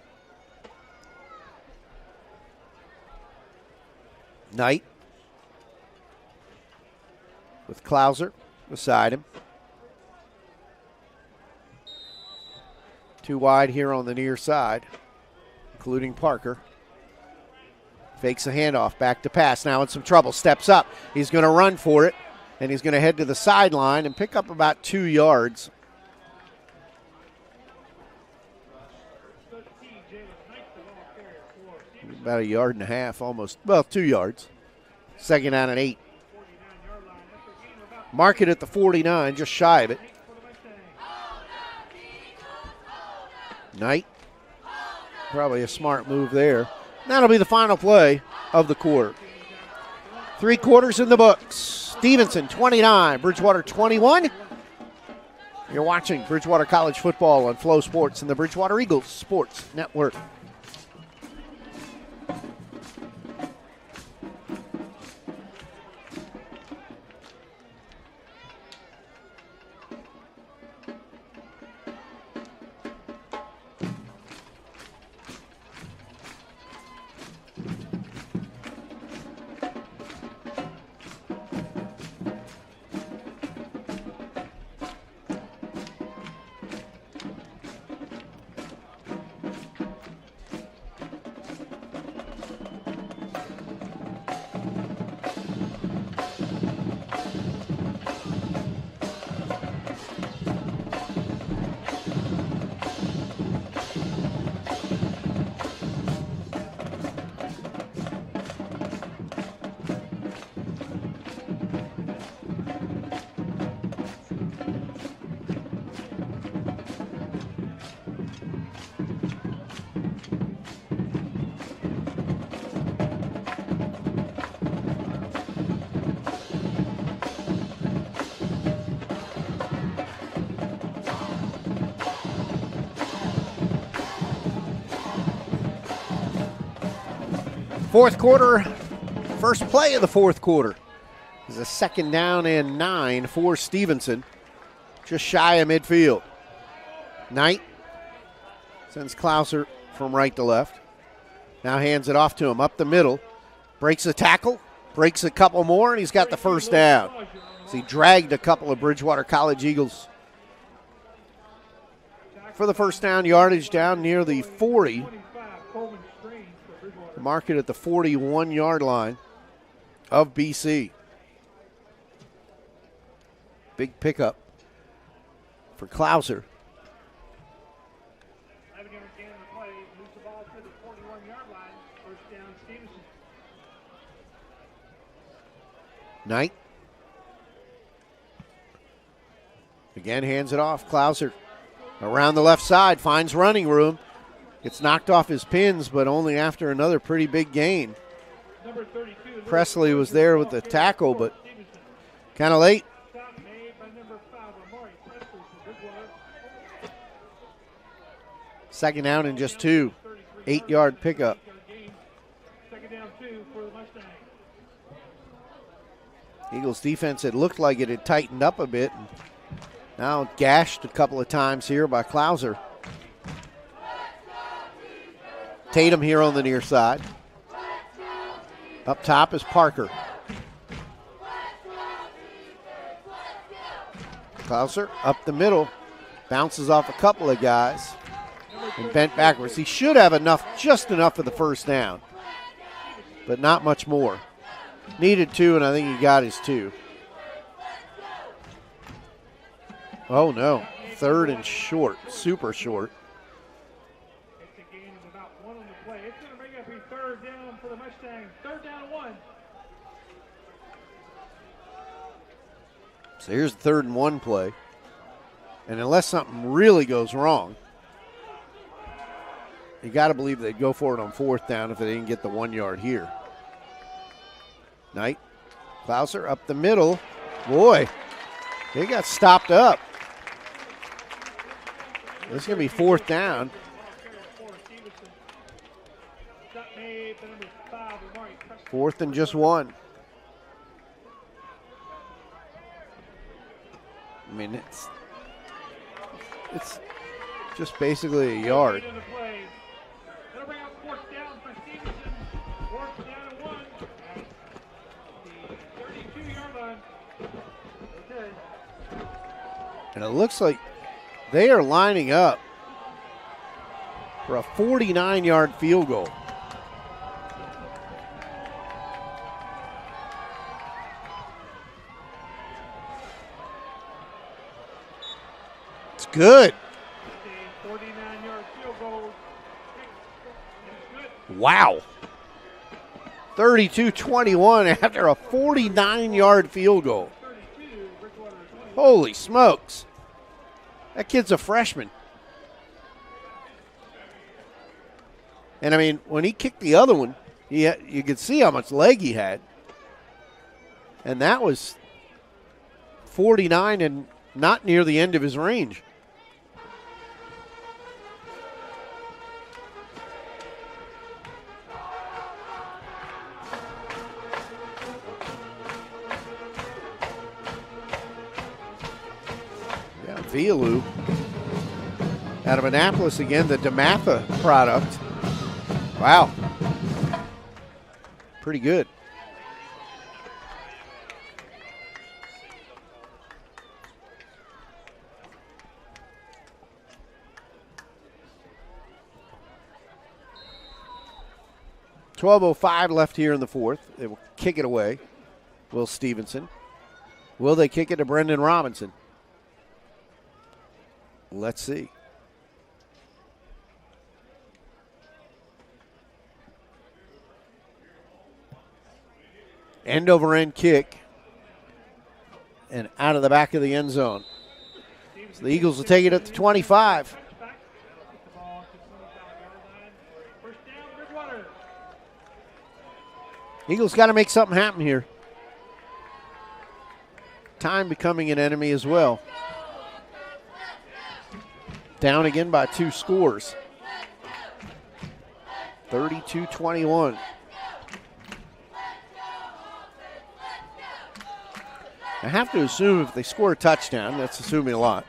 Knight with Klauser beside him. 2 wide here on the near side, including Parker. Fakes a handoff, back to pass. Now in some trouble, steps up. He's going to run for it, and he's going to head to the sideline and pick up about 2 yards. About 1.5 yards, almost. Well, 2 yards. 2nd down and 8. Mark it at the 49, just shy of it. Knight. Probably a smart move there. That'll be the final play of the quarter. 3 quarters in the books. Stevenson 29, Bridgewater 21. You're watching Bridgewater College football on Flow Sports and the Bridgewater Eagles Sports Network. Fourth quarter, first play of the fourth quarter is a 2nd down and 9 for Stevenson, just shy of midfield. Knight sends Clouser from right to left. Now hands it off to him up the middle. Breaks a tackle, breaks a couple more, and he's got the first down. So he dragged a couple of Bridgewater College Eagles for the first down yardage down near the 40. Mark it at the 41-yard line of BC. Big pickup for Clouser. Knight. Again hands it off. Clouser around the left side, finds running room. Gets knocked off his pins, but only after another pretty big gain. Presley was there with the tackle, but kind of late. Second down and just 2. 8-yard pickup. Eagles defense, it looked like it had tightened up a bit. And now gashed a couple of times here by Clouser. Tatum here on the near side. Up top is Parker. Clouser up the middle. Bounces off a couple of guys and bent backwards. He should have enough, just enough for the first down, but not much more. Needed 2, and I think he got his 2. Oh, no. 3rd and short, super short. It's a gain of about 1 on the play. It's going to bring up a 3rd down for the Mustangs. 3rd down and 1. So here's the 3rd and 1 play. And unless something really goes wrong, you got to believe they'd go for it on 4th down if they didn't get the 1 yard here. Knight, Clouser up the middle. Boy, they got stopped up. This is going to be 4th down. 4th and just 1. I mean, it's just basically a yard. And it looks like they are lining up for a 49-yard field goal. It's good. 49-yard field goal. Wow. 32-21 after a 49-yard field goal. Holy smokes. That kid's a freshman. And, I mean, when he kicked the other one, you could see how much leg he had. And that was 49 and not near the end of his range. Vialou out of Annapolis again, the DeMatha product. Wow. Pretty good. .12:05 left here in the 4th. They will kick it away. Will Stevenson. Will they kick it to Brendan Robinson? Let's see. End over end kick. And out of the back of the end zone. So the Eagles will take it at the 25. Eagles got to make something happen here. Time becoming an enemy as well. Down again by 2 scores. 32-21. I have to assume if they score a touchdown, that's assuming a lot,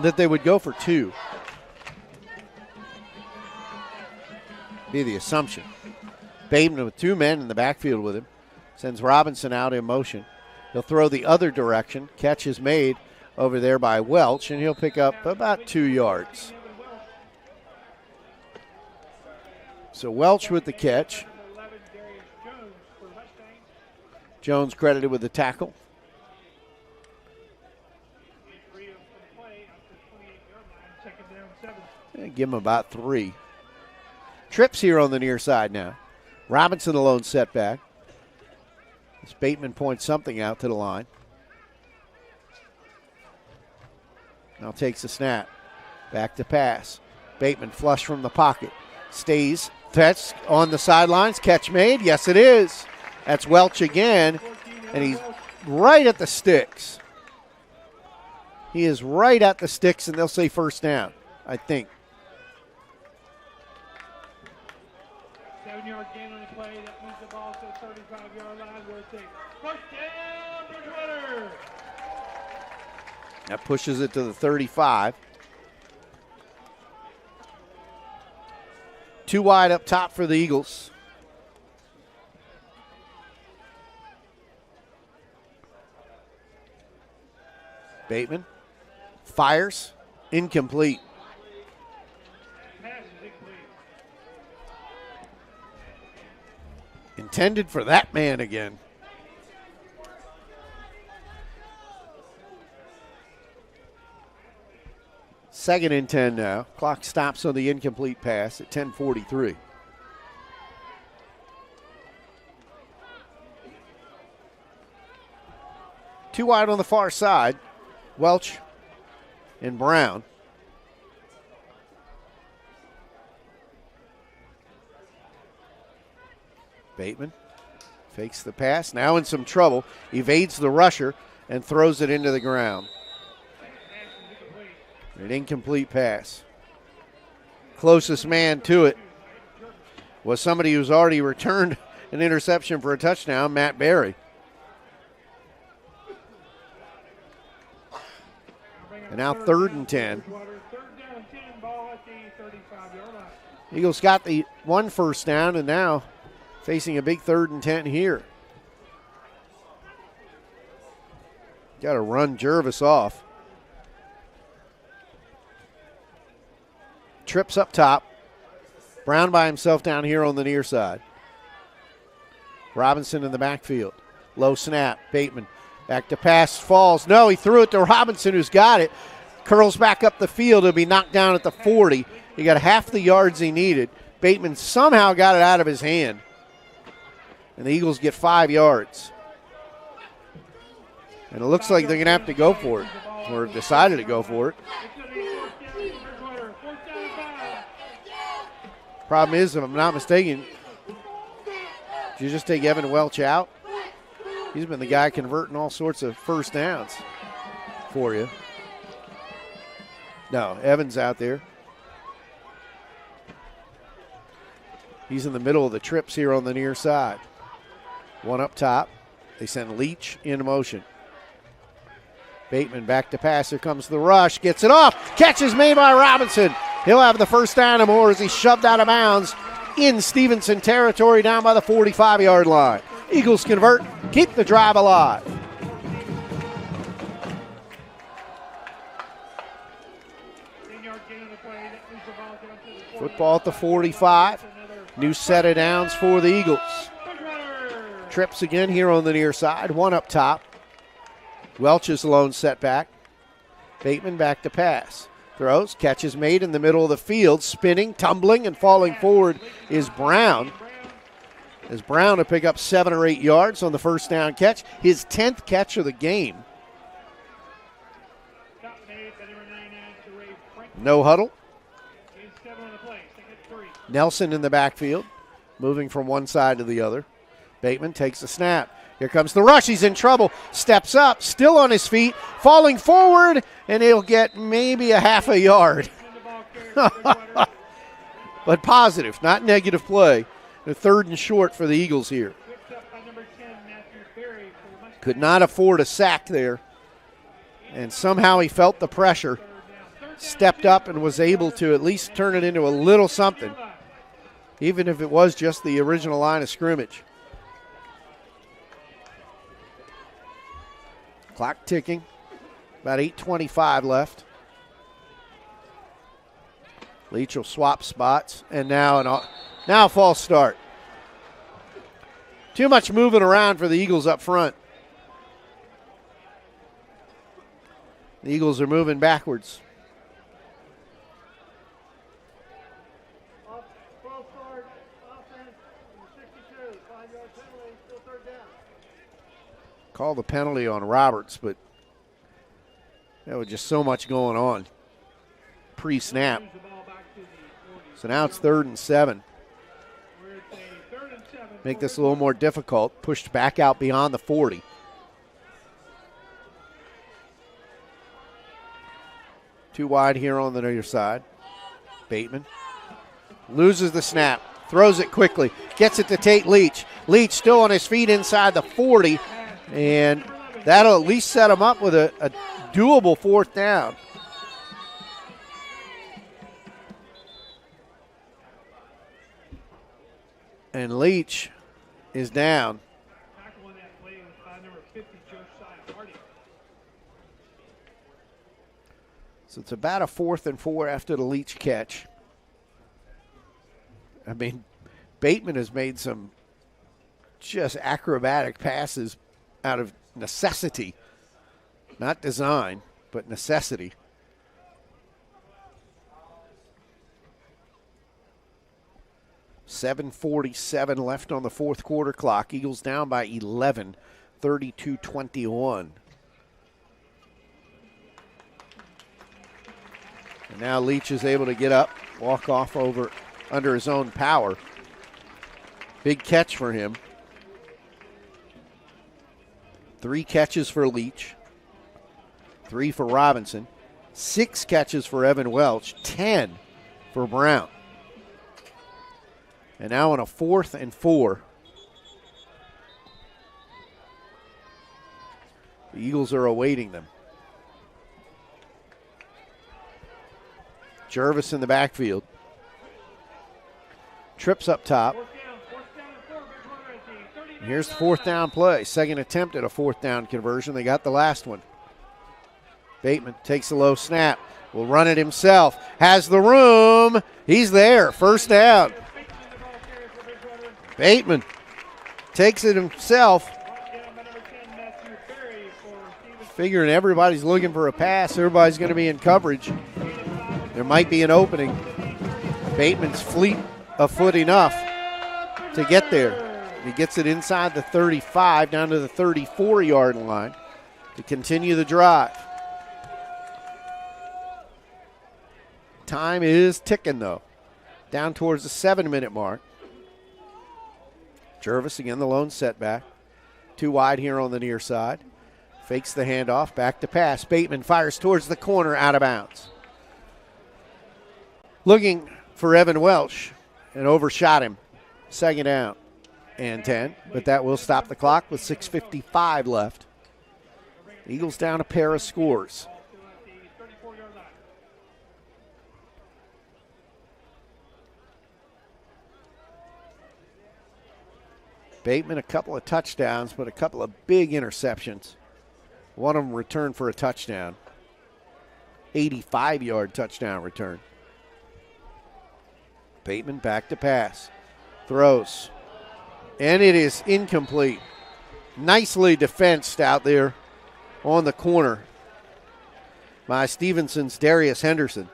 that they would go for 2. Be the assumption. Bateman with 2 men in the backfield with him. Sends Robinson out in motion. He'll throw the other direction. Catch is made over there by Welch, and he'll pick up about 2 yards. So Welch with the catch. Jones credited with the tackle. Give him about 3. Trips here on the near side now. Robinson alone setback. As Bateman points something out to the line. Now takes the snap. Back to pass. Bateman flush from the pocket. Stays. That's on the sidelines. Catch made. Yes, it is. That's Welch again. And he's right at the sticks. He is right at the sticks, and they'll say first down, I think. 7-yard gain on the play. That moves the ball to the 35-yard line where it's a first down, Bridgewater. That pushes it to the 35. 2 wide up top for the Eagles. Bateman fires, incomplete. Intended for that man again. Second and 10 now. Clock stops on the incomplete pass at 10:43. Two wide on the far side. Welch and Brown. Bateman fakes the pass. Now in some trouble. Evades the rusher and throws it into the ground. An incomplete pass. Closest man to it was somebody who's already returned an interception for a touchdown, Matt Berry. And now 3rd and 10. Eagles got the 1 first down and now facing a big 3rd and 10 here. Got to run Jervis off. Trips up top. Brown by himself down here on the near side. Robinson in the backfield. Low snap. Bateman back to pass. Falls. No, he threw it to Robinson, who's got it. Curls back up the field. He'll be knocked down at the 40. He got half the yards he needed. Bateman somehow got it out of his hand. And the Eagles get 5 yards. And it looks like they're going to have to go for it, or decided to go for it. Problem is, if I'm not mistaken, did you just take Evan Welch out? He's been the guy converting all sorts of first downs for you. No, Evans out there. He's in the middle of the trips here on the near side. One up top. They send Leach in motion. Bateman back to pass. Here comes the rush. Gets it off. Catch is made by Robinson. He'll have the first down and more as he's shoved out of bounds in Stevenson territory down by the 45-yard line. Eagles convert, keep the drive alive. Football at the 45. New set of downs for the Eagles. Trips again here on the near side. One up top. Welch is lone setback. Bateman back to pass. Throws, catches made in the middle of the field. Spinning, tumbling, and falling forward is Brown. As Brown to pick up 7 or 8 yards on the first down catch. His 10th catch of the game. No huddle. Nelson in the backfield, moving from one side to the other. Bateman takes a snap. Here comes the rush. He's in trouble. Steps up, still on his feet, falling forward, and he'll get maybe a half a yard. But positive, not negative play. The 3rd and short for the Eagles here. Could not afford a sack there. And somehow he felt the pressure, stepped up and was able to at least turn it into a little something, even if it was just the original line of scrimmage. Clock ticking, about 8:25 left. Leach will swap spots, and now a false start. Too much moving around for the Eagles up front. The Eagles are moving backwards. False start, offense, 62, 5-yard penalty, still third down. Call the penalty on Roberts, but there was just so much going on pre-snap. So now it's 3rd and 7. Make this a little more difficult. Pushed back out beyond the 40. Too wide here on the near side. Bateman loses the snap, throws it quickly, gets it to Tate Leach. Leach still on his feet inside the 40, and that'll at least set him up with a doable 4th down. And Leach is down. So it's about a 4th and 4 after the Leach catch. I mean, Bateman has made some just acrobatic passes out of necessity. Not design, but necessity. .747 left on the 4th quarter clock. Eagles down by 11, 32-21. And now Leach is able to get up, walk off over under his own power. Big catch for him. 3 catches for Leach, 3 for Robinson, 6 catches for Evan Welch, 10 for Brown. And now on a 4th and 4. The Eagles are awaiting them. Jervis in the backfield. Trips up top. And here's the 4th down play. Second attempt at a 4th down conversion. They got the last one. Bateman takes a low snap. Will run it himself. Has the room. He's there. 1st down. Bateman takes it himself. Figuring everybody's looking for a pass. Everybody's going to be in coverage. There might be an opening. Bateman's fleet of foot enough to get there. He gets it inside the 35 down to the 34-yard line to continue the drive. Time is ticking, though. Down towards the 7-minute mark. Jervis again, the lone setback. 2 wide here on the near side. Fakes the handoff, back to pass. Bateman fires towards the corner, out of bounds. Looking for Evan Welch and overshot him. 2nd down and 10, but that will stop the clock with 6:55 left. Eagles down a pair of scores. Bateman a couple of touchdowns, but a couple of big interceptions. One of them returned for a touchdown. 85-yard touchdown return. Bateman back to pass. Throws. And it is incomplete. Nicely defensed out there on the corner by Stevenson's Darius Henderson.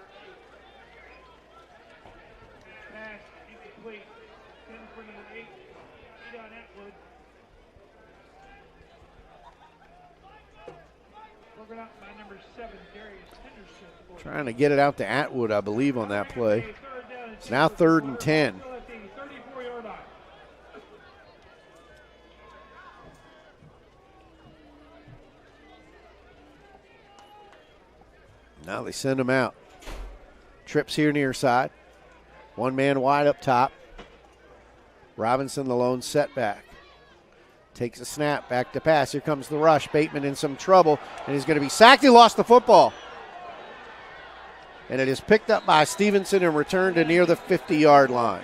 Trying to get it out to Atwood, I believe, on that play. It's now 3rd and 10. Now they send him out. Trips here near side. 1 man wide up top. Robinson the lone setback. Takes a snap, back to pass. Here comes the rush. Bateman in some trouble, and he's going to be sacked. He lost the football. And it is picked up by Stevenson and returned to near the 50-yard line.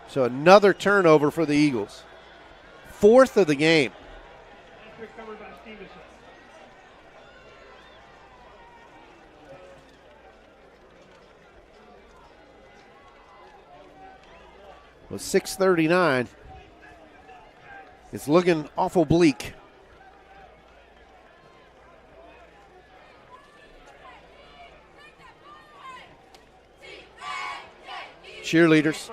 So another turnover for the Eagles. 4th of the game. Recovered by Stevenson. With 6:39, it's looking awful bleak. Cheerleaders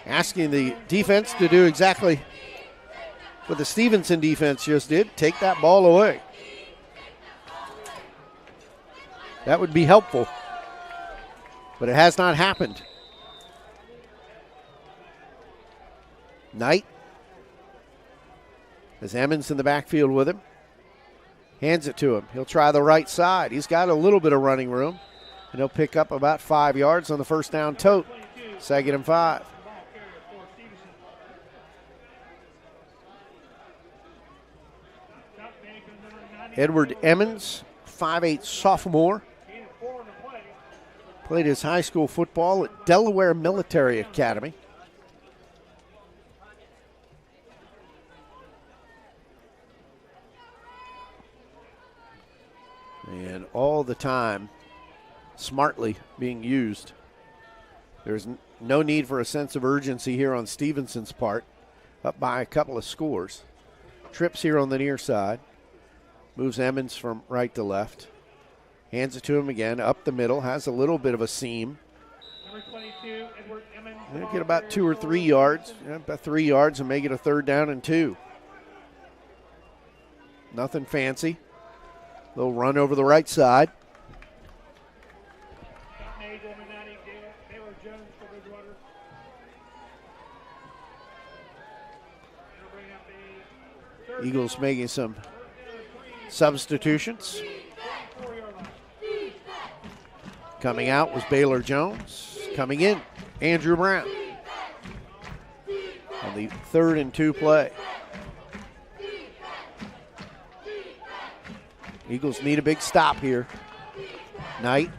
asking the defense to do exactly what the Stevenson defense just did, take that ball away. That would be helpful, but it has not happened. Knight has Emmons in the backfield with him. Hands it to him. He'll try the right side. He's got a little bit of running room, and he'll pick up about 5 yards on the first down tote. 2nd and 5. Edward Emmons, 5'8" sophomore. Played his high school football at Delaware Military Academy. And all the time, smartly being used. There's no need for a sense of urgency here on Stevenson's part. Up by a couple of scores. Trips here on the near side. Moves Emmons from right to left. Hands it to him again, up the middle. Has a little bit of a seam. Number 22, Edward Emmons. They'll get about 2 or 3 yards. Yeah, about 3 yards and make it a 3rd down and 2. Nothing fancy. They'll run over the right side. Eagles making some substitutions. Coming out was Baylor Jones. Coming in, Andrew Brown. On the 3rd and 2 play. Eagles need a big stop here. Knight.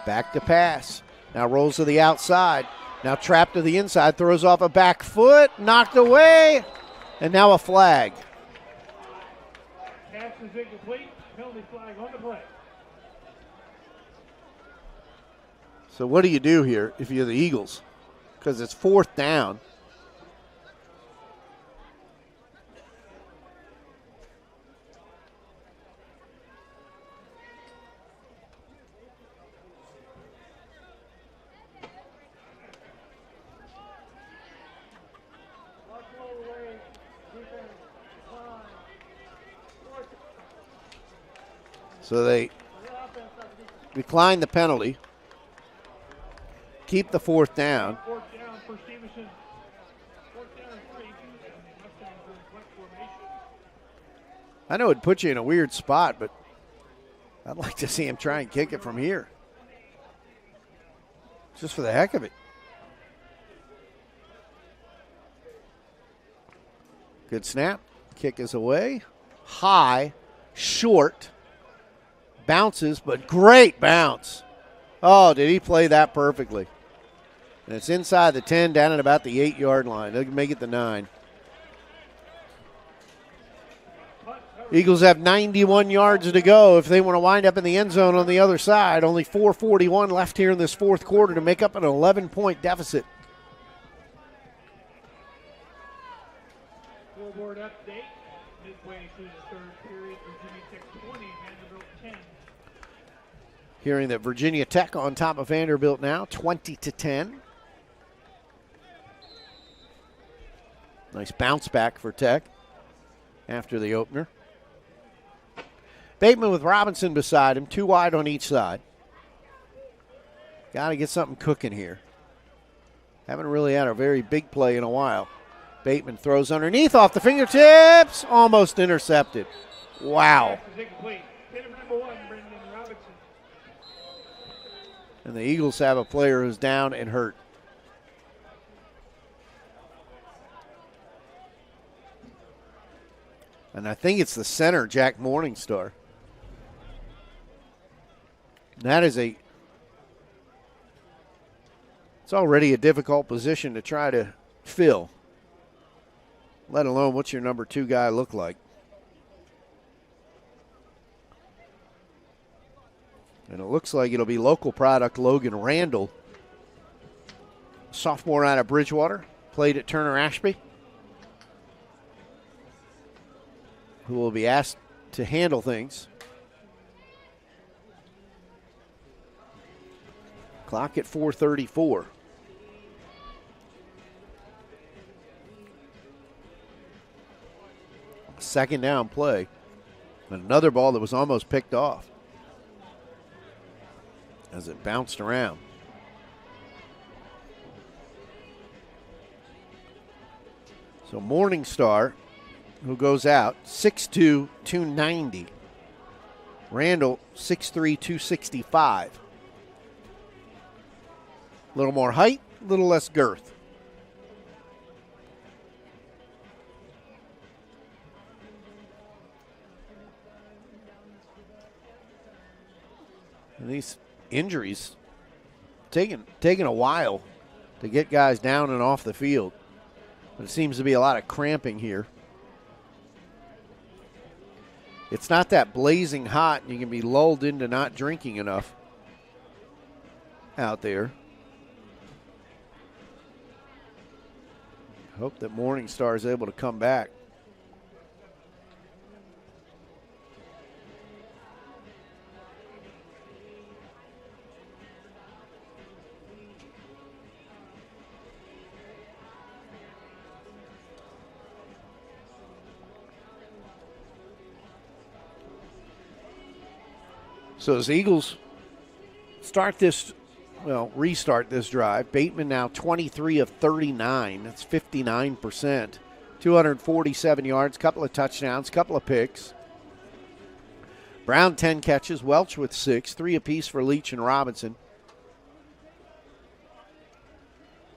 Back to pass. Now rolls to the outside. Now trapped to the inside. Throws off a back foot. Knocked away. And now a flag. Pass is incomplete. Penalty flag on the play. So what do you do here if you're the Eagles? Because it's 4th down. So they decline the penalty, keep the 4th down. 4th down for Stevenson. 4th down and 3. I know it'd put you in a weird spot, but I'd like to see him try and kick it from here. Just for the heck of it. Good snap. Kick is away. High, short. Bounces, but great bounce. Oh, did he play that perfectly? And it's inside the 10, down at about the 8-yard line. They can make it the 9. Eagles have 91 yards to go if they want to wind up in the end zone on the other side. Only 4:41 left here in this 4th quarter to make up an 11-point deficit. Scoreboard update. Midway through the 3rd period, Virginia Tech 20, Vanderbilt 10. Hearing that Virginia Tech on top of Vanderbilt now, 20-10. Nice bounce back for Tech after the opener. Bateman with Robinson beside him, 2 wide on each side. Got to get something cooking here. Haven't really had a very big play in a while. Bateman throws underneath off the fingertips, almost intercepted. Wow. And the Eagles have a player who's down and hurt. And I think it's the center, Jack Morningstar. That is it's already a difficult position to try to fill, let alone what's your number 2 guy look like. And it looks like it'll be local product Logan Randall, sophomore out of Bridgewater, played at Turner Ashby, who will be asked to handle things. Clock at 4:34. Second down play. Another ball that was almost picked off as it bounced around. So Morningstar, who goes out, 6'2", 290. Randall, 6'3", 265. A little more height, a little less girth. And these injuries taking a while to get guys down and off the field. But it seems to be a lot of cramping here. It's not that blazing hot and you can be lulled into not drinking enough out there. Hope that Morningstar is able to come back. So as Eagles restart this drive, Bateman now 23 of 39. That's 59%. 247 yards, couple of touchdowns, couple of picks. Brown 10 catches, Welch with 6, 3 apiece for Leach and Robinson.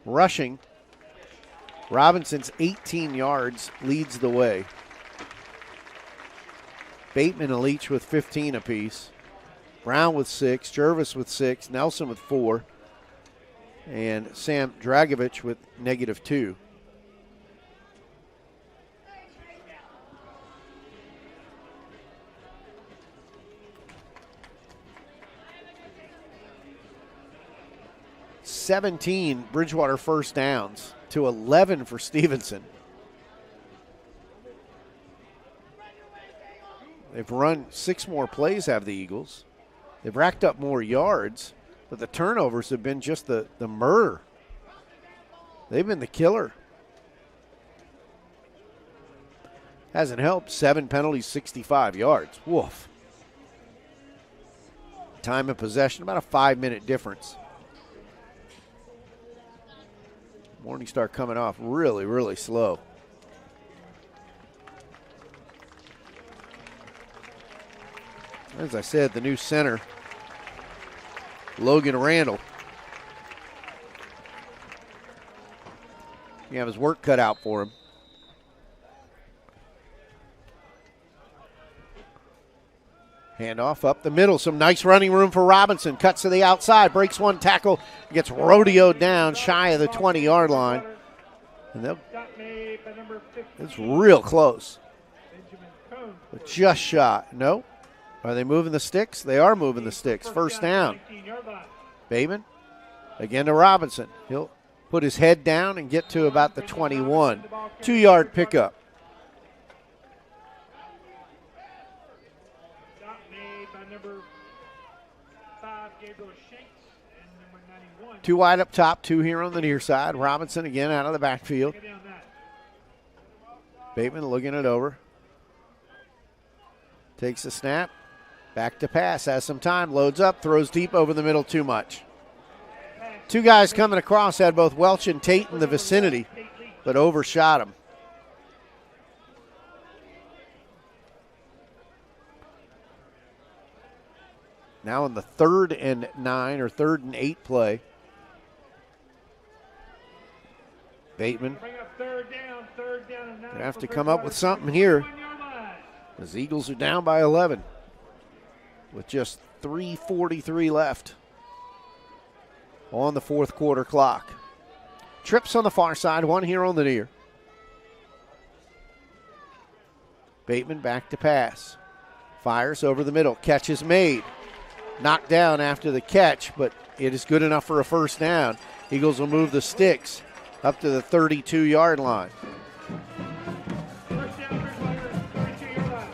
Rushing, Robinson's 18 yards leads the way. Bateman and Leach with 15 apiece. Brown with 6, Jervis with 6, Nelson with 4, and Sam Dragovich with -2. (17) Bridgewater first downs to 11 for Stevenson. They've run 6 more plays, have the Eagles. They've racked up more yards, but the turnovers have been just the murder. They've been the killer. Hasn't helped. 7 penalties, 65 yards. Woof. Time of possession, about a 5-minute difference. Morningstar coming off really, really slow. As I said, the new center, Logan Randall. You have his work cut out for him. Handoff up the middle. Some nice running room for Robinson. Cuts to the outside. Breaks one tackle. Gets rodeoed down shy of the 20-yard line. And it's real close. But just shot. No. Are they moving the sticks? They are moving the sticks. First down. Bateman again to Robinson. He'll put his head down and get to about the 21. 2-yard pickup. Two wide up top, 2 here on the near side. Robinson again out of the backfield. Bateman looking it over. Takes the snap. Back to pass, has some time, loads up, throws deep over the middle, too much. 2 guys coming across, had both Welch and Tate in the vicinity, but overshot him. Now in the 3rd and 9 or 3rd and 8 play. Bateman Bring up third down and 9. gonna have to come up with something here. The Eagles are down by 11 with just 3:43 left on the 4th quarter clock. Trips on the far side, one here on the near. Bateman back to pass. Fires over the middle. Catch is made. Knocked down after the catch, but it is good enough for a first down. Eagles will move the sticks up to the 32-yard line. First down, Bridgewater, 32-yard line.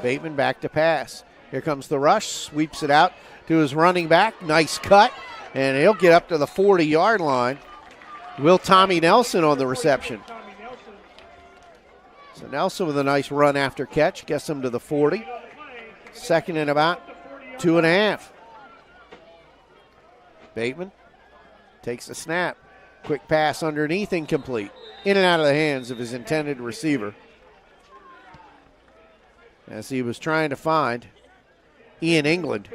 Bateman back to pass. Here comes the rush. Sweeps it out to his running back. Nice cut. And he'll get up to the 40-yard line. Will Tommy Nelson on the reception. Tommy Nelson. So Nelson with a nice run after catch. Gets him to the 40. Second and about 2.5. Bateman takes the snap. Quick pass underneath, incomplete. In and out of the hands of his intended receiver. As he was trying to find Ian England,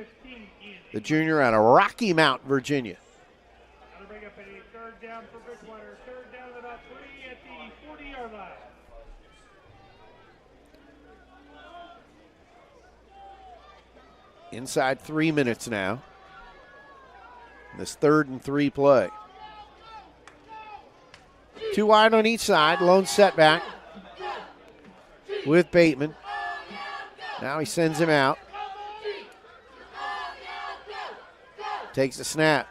the junior out of Rocky Mount, Virginia. That'll bring up a third down for Bridgewater. Third down about 3 at the 40-yard line. Inside 3 minutes now. This 3rd and 3 play. 2 wide on each side. Lone setback with Bateman. Now he sends him out. Takes the snap.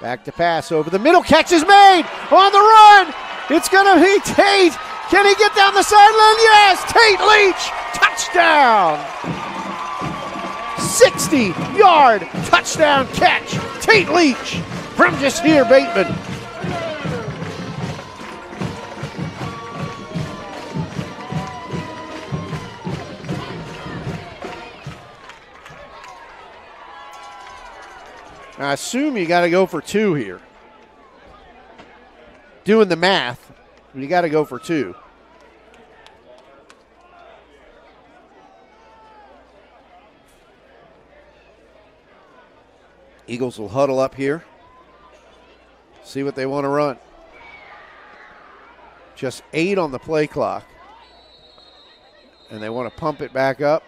Back to pass over the middle. Catch is made on the run. It's going to be Tate. Can he get down the sideline? Yes. Tate Leach. Touchdown. 60-yard touchdown catch. Tate Leach from just here, Bateman. I assume you got to go for 2 here. Doing the math, you got to go for 2. Eagles will huddle up here. See what they want to run. Just 8 on the play clock. And they want to pump it back up.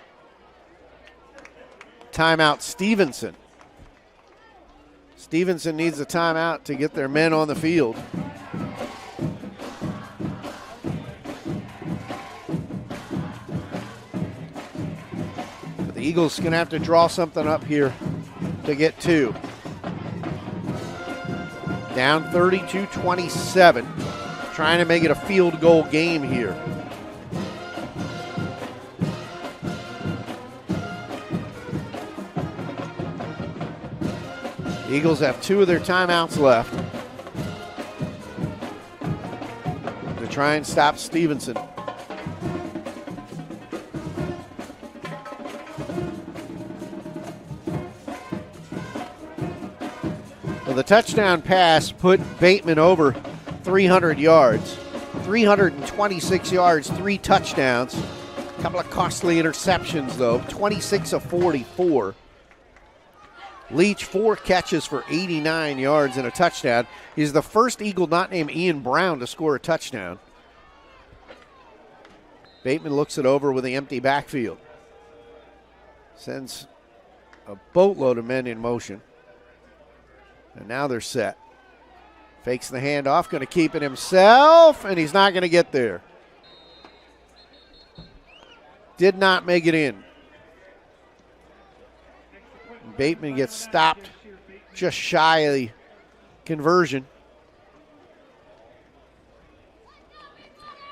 Timeout, Stevenson. Stevenson needs a timeout to get their men on the field. But the Eagles going to have to draw something up here to get 2. Down 32-27. Trying to make it a field goal game here. Eagles have 2 of their timeouts left to try and stop Stevenson. Well, the touchdown pass put Bateman over 300 yards. 326 yards, 3 touchdowns. A couple of costly interceptions, though. 26 of 44. Leach 4 catches for 89 yards and a touchdown. He's the first Eagle not named Ian Brown to score a touchdown. Bateman looks it over with the empty backfield. Sends a boatload of men in motion. And now they're set. Fakes the handoff, going to keep it himself, and he's not going to get there. Did not make it in. Bateman gets stopped just shy of the conversion.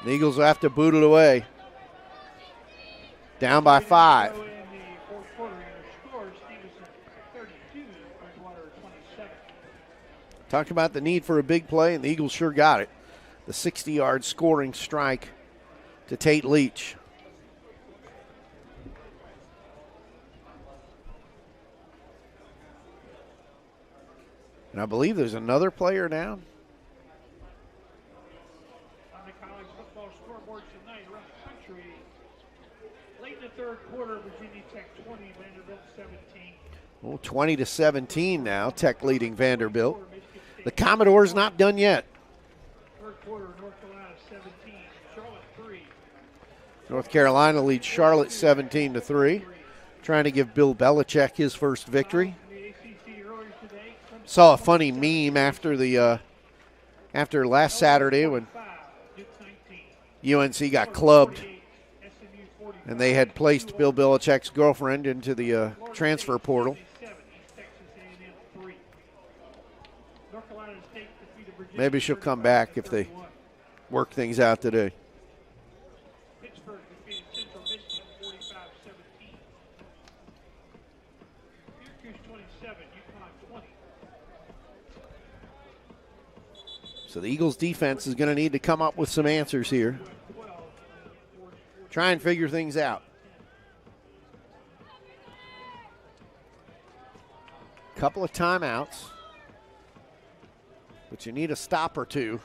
The Eagles will have to boot it away. Down by 5. Talked about the need for a big play, and the Eagles sure got it. The 60-yard scoring strike to Tate Leach. And I believe there's another player down. On the college football scoreboard tonight around the country, late in the 3rd quarter, Virginia Tech 20, Oh, 20-17 now, Tech leading Vanderbilt. The Commodores not done yet. Third quarter, North Carolina 17, Charlotte 3. North Carolina leads Charlotte 17-3. Trying to give Bill Belichick his first victory. Saw a funny meme after last Saturday when UNC got clubbed, and they had placed Bill Belichick's girlfriend into the transfer portal. Maybe she'll come back if they work things out today. So the Eagles defense is going to need to come up with some answers here. Try and figure things out. Couple of timeouts, but you need a stop or two.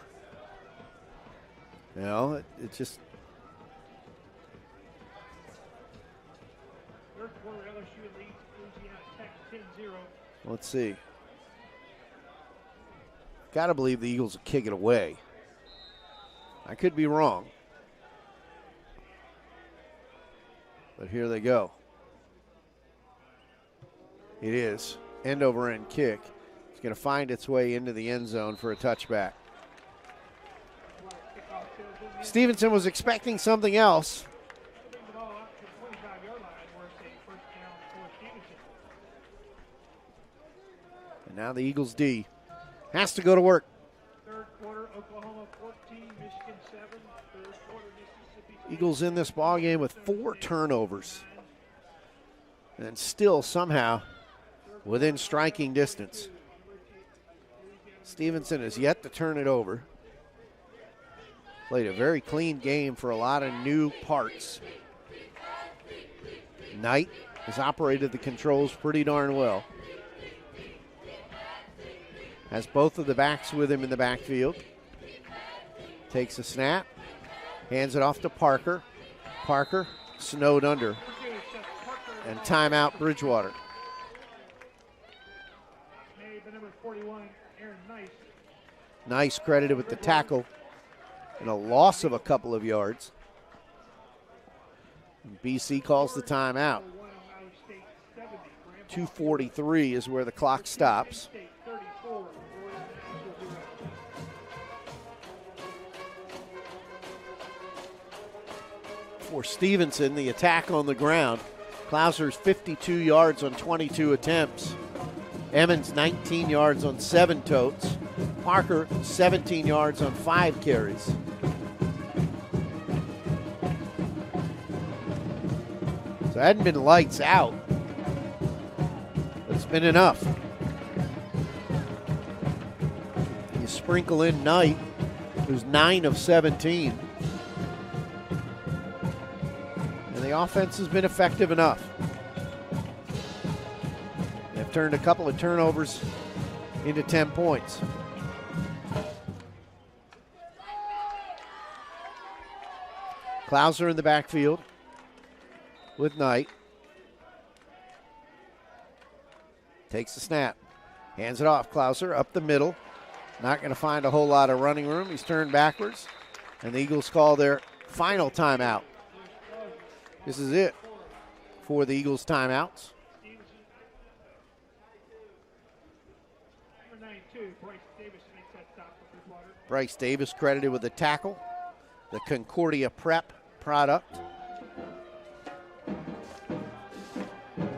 You know, it just. Let's see. Got to believe the Eagles will kick it away. I could be wrong. But here they go. It is. End over end kick. It's going to find its way into the end zone for a touchback. Stevenson was expecting something else. And now the Eagles D has to go to work. Third quarter, Oklahoma 14, Michigan 7. Third quarter, Mississippi. Eagles in this ball game with 4 turnovers, and still somehow within striking distance. Stevenson has yet to turn it over. Played a very clean game for a lot of new parts. Knight has operated the controls pretty darn well. Has both of the backs with him in the backfield. Takes a snap. Hands it off to Parker. Parker snowed under. And timeout Bridgewater. Nice credited with the tackle and a loss of a couple of yards. And BC calls the timeout. 2:43 is where the clock stops. For Stevenson, the attack on the ground. Klauser's 52 yards on 22 attempts. Emmons 19 yards on 7 totes. Parker 17 yards on 5 carries. So it hadn't been lights out, but it's been enough. You sprinkle in Knight, who's 9 of 17. And the offense has been effective enough. They've turned a couple of turnovers into 10 points. Klauser in the backfield with Knight. Takes the snap. Hands it off. Klauser up the middle. Not going to find a whole lot of running room. He's turned backwards. And the Eagles call their final timeout. This is it for the Eagles timeouts. Bryce Davis credited with the tackle. The Concordia Prep product.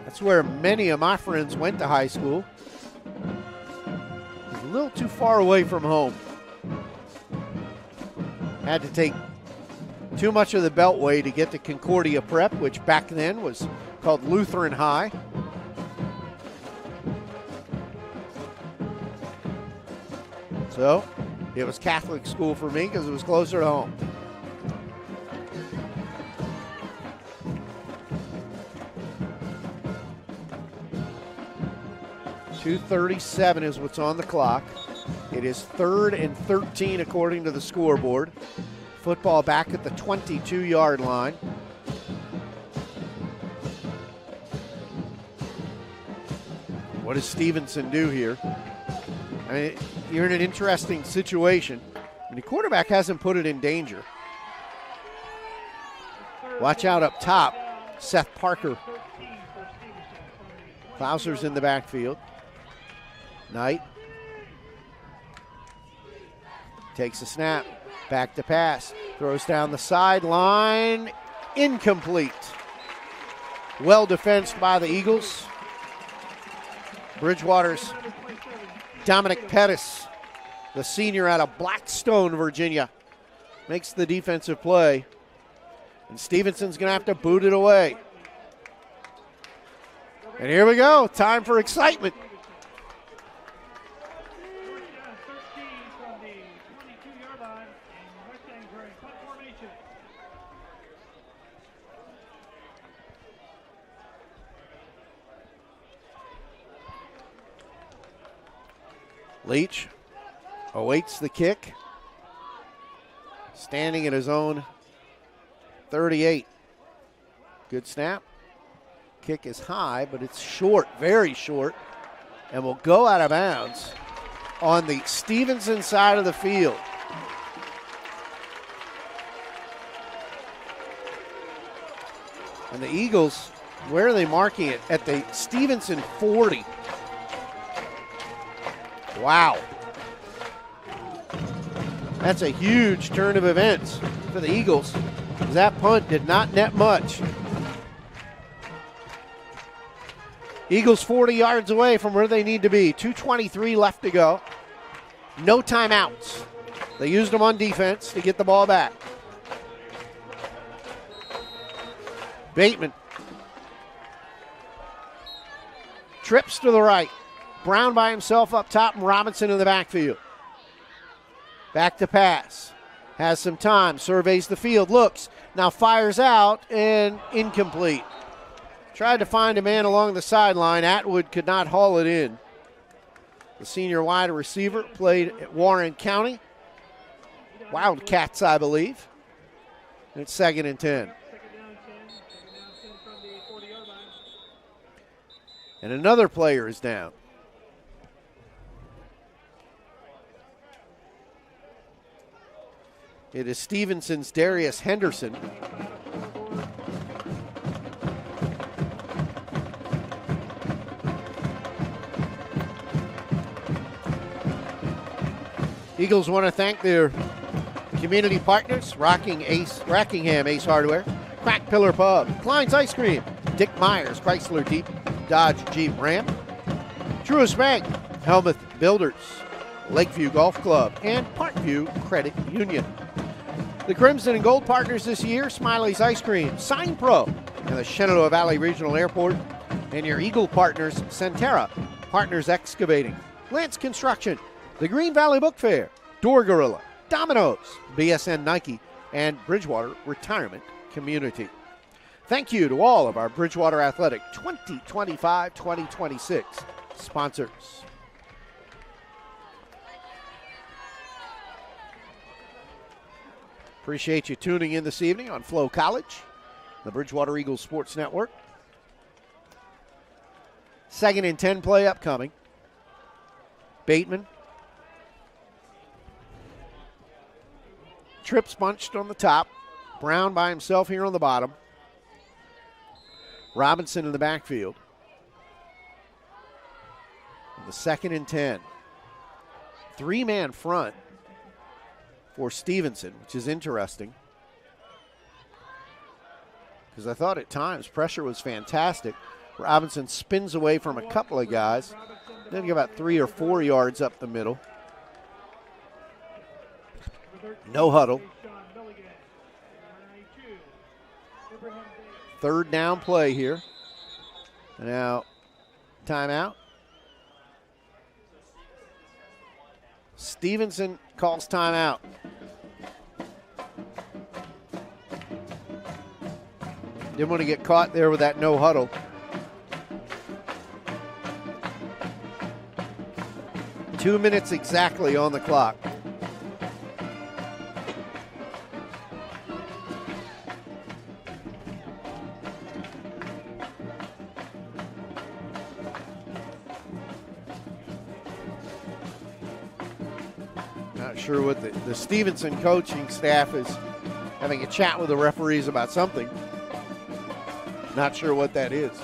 That's where many of my friends went to high school. It was a little too far away from home. Had to take too much of the Beltway to get to Concordia Prep, which back then was called Lutheran High. So it was Catholic school for me because it was closer to home. .237 is what's on the clock. It is 3rd and 13 according to the scoreboard. Football back at the 22-yard line. What does Stevenson do here? I mean, you're in an interesting situation. And the quarterback hasn't put it in danger. Watch out up top. Seth Parker. Klauser's in the backfield. Knight takes a snap. Back to pass. Throws down the sideline. Incomplete. Well defensed by the Eagles. Bridgewater's Dominic Pettis, the senior out of Blackstone, Virginia, makes the defensive play. And Stevenson's going to have to boot it away. And here we go. Time for excitement. Leach awaits the kick. Standing at his own 38. Good snap. Kick is high, but it's short, very short, and will go out of bounds on the Stevenson side of the field. And the Eagles, where are they marking it? At the Stevenson 40. Wow. That's a huge turn of events for the Eagles. That punt did not net much. Eagles 40 yards away from where they need to be. 2:23 left to go. No timeouts. They used them on defense to get the ball back. Bateman trips to the right. Brown by himself up top and Robinson in the backfield. Back to pass. Has some time. Surveys the field. Looks. Now fires out and incomplete. Tried to find a man along the sideline. Atwood could not haul it in. The senior wide receiver played at Warren County. Wildcats, I believe. And it's 2nd and 10. And another player is down. It is Stevenson's Darius Henderson. Eagles want to thank their community partners, Rockingham Ace Hardware, Crack Pillar Pub, Klein's Ice Cream, Dick Myers, Chrysler Dodge Jeep Ram, Truist Bank, Helmuth Builders, Lakeview Golf Club, and Parkview Credit Union. The Crimson and Gold partners this year, Smiley's Ice Cream, Sign Pro, and the Shenandoah Valley Regional Airport, and your Eagle partners, Centera, Partners Excavating, Lance Construction, the Green Valley Book Fair, Door Gorilla, Domino's, BSN Nike, and Bridgewater Retirement Community. Thank you to all of our Bridgewater Athletic 2025-2026 sponsors. Appreciate you tuning in this evening on FloCollege, the Bridgewater Eagles Sports Network. 2nd and 10 play upcoming. Bateman. Trips bunched on the top. Brown by himself here on the bottom. Robinson in the backfield. The 2nd and 10. 3-man front for Stevenson, which is interesting. Because I thought at times pressure was fantastic. Robinson spins away from a couple of guys. Then get about 3 or 4 yards up the middle. No huddle. 3rd down play here. Now, timeout. Stevenson calls timeout. Didn't want to get caught there with that no huddle. Two minutes exactly on the clock. sure what the Stevenson coaching staff is having a chat with the referees about something. Not sure what that is.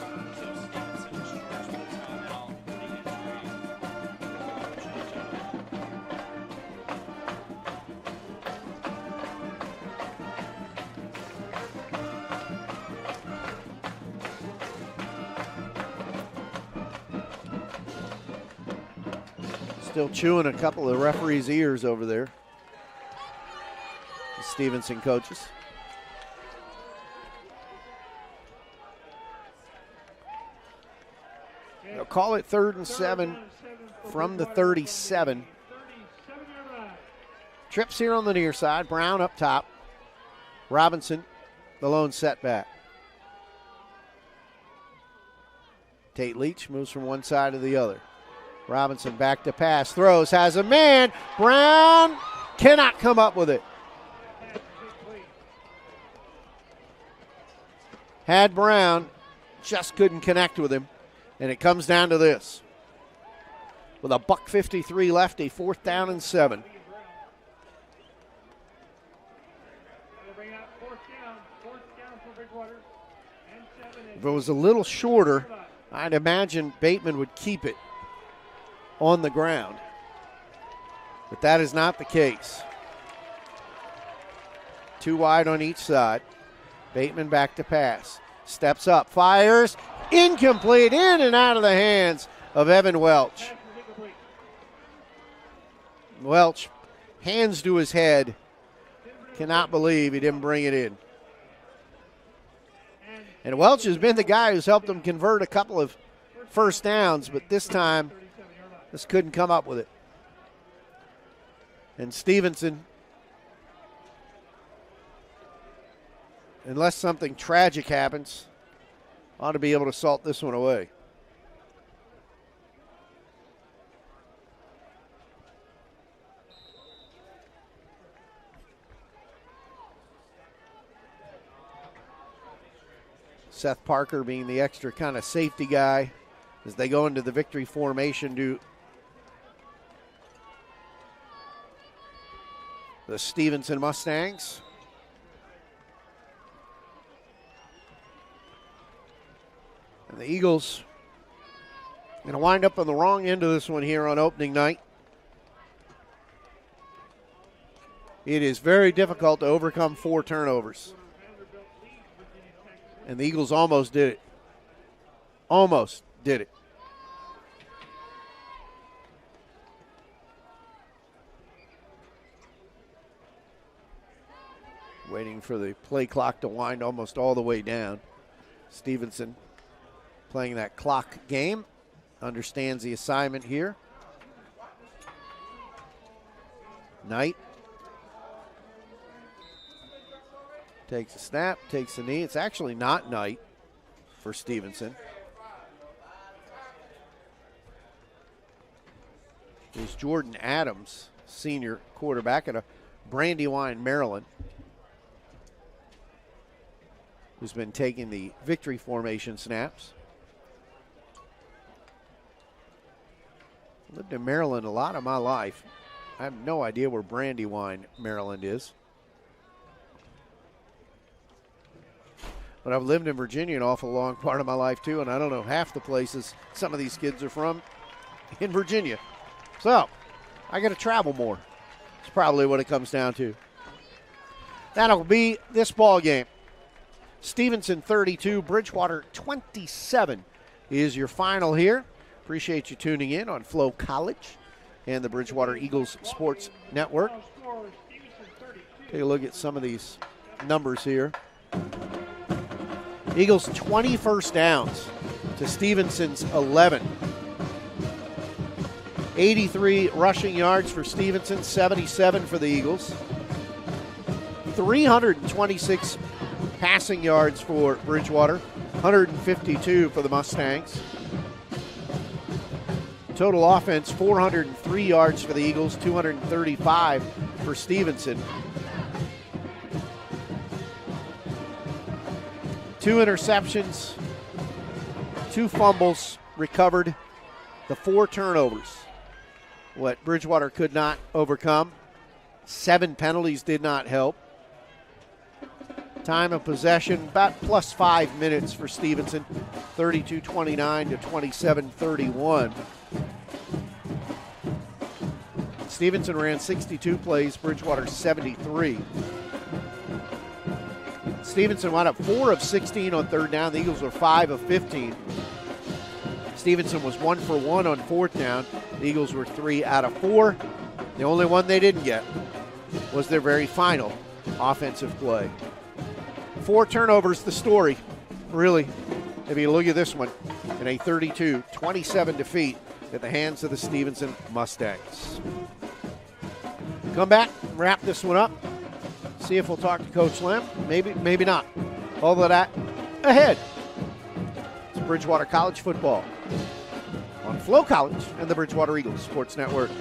Still chewing a couple of referees' ears over there. The Stevenson coaches. They'll call it 3rd and 7 from the 37. Trips here on the near side. Brown up top. Robinson, the lone setback. Tate Leach moves from one side to the other. Robinson back to pass, throws, has a man. Brown cannot come up with it. Had Brown, just couldn't connect with him. And it comes down to this. With a $1:53 left, a 4th down and 7. If it was a little shorter, I'd imagine Bateman would keep it on the ground. But that is not the case. 2 wide on each side. Bateman back to pass. Steps up, fires, incomplete, in and out of the hands of Evan Welch. Welch, hands to his head, cannot believe he didn't bring it in. And Welch has been the guy who's helped them convert a couple of first downs, but this time, just couldn't come up with it. And Stevenson, unless something tragic happens, ought to be able to salt this one away. Seth Parker being the extra kind of safety guy as they go into the victory formation to the Stevenson Mustangs. And the Eagles going to wind up on the wrong end of this one here on opening night. It is very difficult to overcome 4 turnovers. And the Eagles almost did it. Almost did it. Waiting for the play clock to wind almost all the way down. Stevenson playing that clock game. Understands the assignment here. Knight takes a snap, takes a knee. It's actually not Knight for Stevenson. It's Jordan Adams, senior quarterback at Brandywine, Maryland, who's been taking the victory formation snaps. Lived in Maryland a lot of my life. I have no idea where Brandywine, Maryland is. But I've lived in Virginia an awful long part of my life too, and I don't know half the places some of these kids are from in Virginia. So, I got to travel more. It's probably what it comes down to. That'll be this ball game. Stevenson 32, Bridgewater 27 is your final here. Appreciate you tuning in on FloCollege and the Bridgewater Eagles Sports Network. Take a look at some of these numbers here. Eagles 20 first downs to Stevenson's 11. 83 rushing yards for Stevenson, 77 for the Eagles. 326 passing yards for Bridgewater, 152 for the Mustangs. Total offense, 403 yards for the Eagles, 235 for Stevenson. 2 interceptions, 2 fumbles recovered, the 4 turnovers. What Bridgewater could not overcome. 7 penalties did not help. Time of possession, about plus 5 minutes for Stevenson, 32-29 to 27-31. Stevenson ran 62 plays, Bridgewater 73. Stevenson wound up 4 of 16 on third down. The Eagles were 5 of 15. Stevenson was 1 for 1 on fourth down. The Eagles were 3 out of 4. The only one they didn't get was their very final offensive play. 4 turnovers, the story, really, if you look at this one, in a 32-27 defeat at the hands of the Stevenson Mustangs. Come back, wrap this one up, see if we'll talk to Coach Lem. Maybe not. All of that ahead. It's Bridgewater College football on FloCollege and the Bridgewater Eagles Sports Network.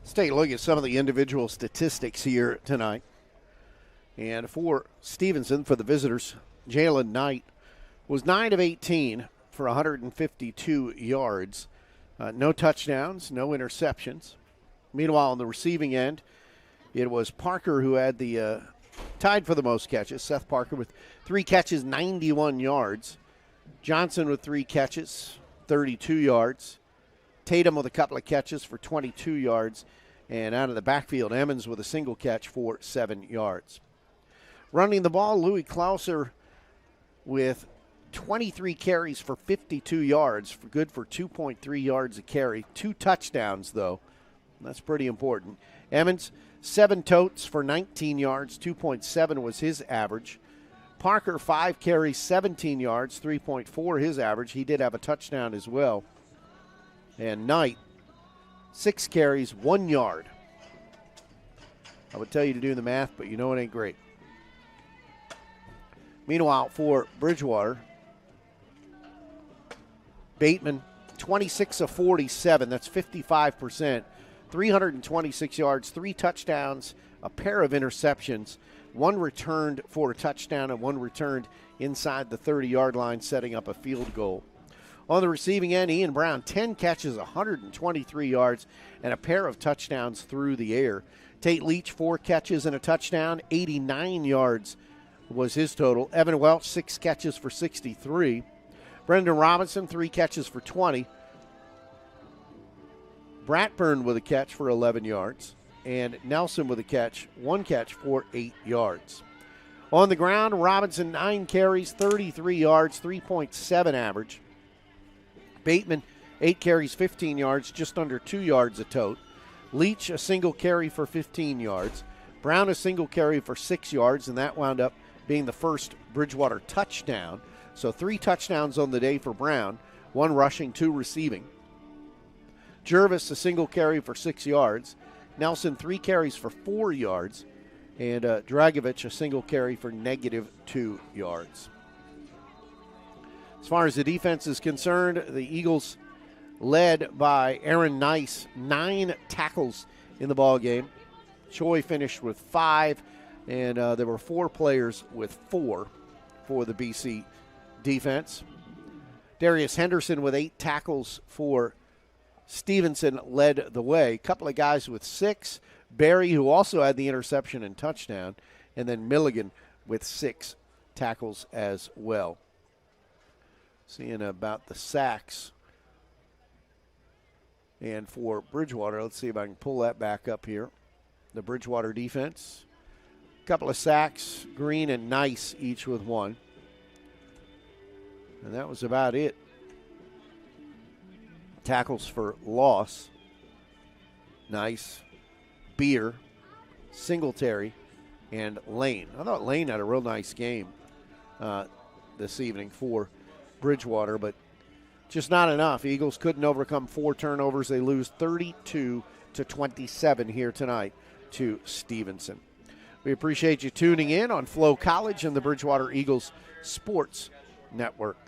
Let's take a look at some of the individual statistics here tonight. And for Stevenson, for the visitors, Jalen Knight was 9 of 18 for 152 yards. No touchdowns, no interceptions. Meanwhile, on the receiving end, it was Parker who had the tied for the most catches. Seth Parker with 3 catches, 91 yards. Johnson with 3 catches, 32 yards. Tatum with a couple of catches for 22 yards. And out of the backfield, Emmons with a single catch for 7 yards. Running the ball, Louis Klauser with 23 carries for 52 yards, good for 2.3 yards a carry. 2 touchdowns, though. That's pretty important. Emmons, 7 totes for 19 yards, 2.7 was his average. Parker, 5 carries, 17 yards, 3.4 his average. He did have a touchdown as well. And Knight, 6 carries, 1 yard. I would tell you to do the math, but you know it ain't great. Meanwhile, for Bridgewater, Bateman, 26 of 47. That's 55%. 326 yards, 3 touchdowns, a pair of interceptions. 1 returned for a touchdown and 1 returned inside the 30-yard line, setting up a field goal. On the receiving end, Ian Brown, 10 catches, 123 yards, and a pair of touchdowns through the air. Tate Leach, 4 catches and a touchdown, 89 yards was his total. Evan Welch, 6 catches for 63. Brendan Robinson, 3 catches for 20. Bratburn with a catch for 11 yards. And Nelson with a catch, 1 catch for 8 yards. On the ground, Robinson, 9 carries, 33 yards, 3.7 average. Bateman, 8 carries, 15 yards, just under 2 yards a tote. Leach, a single carry for 15 yards. Brown, a single carry for 6 yards, and that wound up being the first Bridgewater touchdown. So 3 touchdowns on the day for Brown, 1 rushing, 2 receiving. Jervis, a single carry for 6 yards. Nelson, 3 carries for 4 yards. And Dragovich, a single carry for -2 yards. As far as the defense is concerned, the Eagles led by Aaron Nice, 9 tackles in the ball game. Choi finished with 5, and there were 4 players with 4 for the BC defense. Darius Henderson with 8 tackles for Stevenson led the way. A couple of guys with 6. Barry, who also had the interception and touchdown, and then Milligan with 6 tackles as well. Seeing about the sacks. And for Bridgewater, let's see if I can pull that back up here. The Bridgewater defense. A couple of sacks, Green and Nice each with 1. And that was about it. Tackles for loss. Nice. Beer, Singletary, and Lane. I thought Lane had a real nice game this evening for Bridgewater, but just not enough. Eagles couldn't overcome 4 turnovers. They lose 32-27 here tonight to Stevenson. We appreciate you tuning in on FloCollege and the Bridgewater Eagles Sports Network.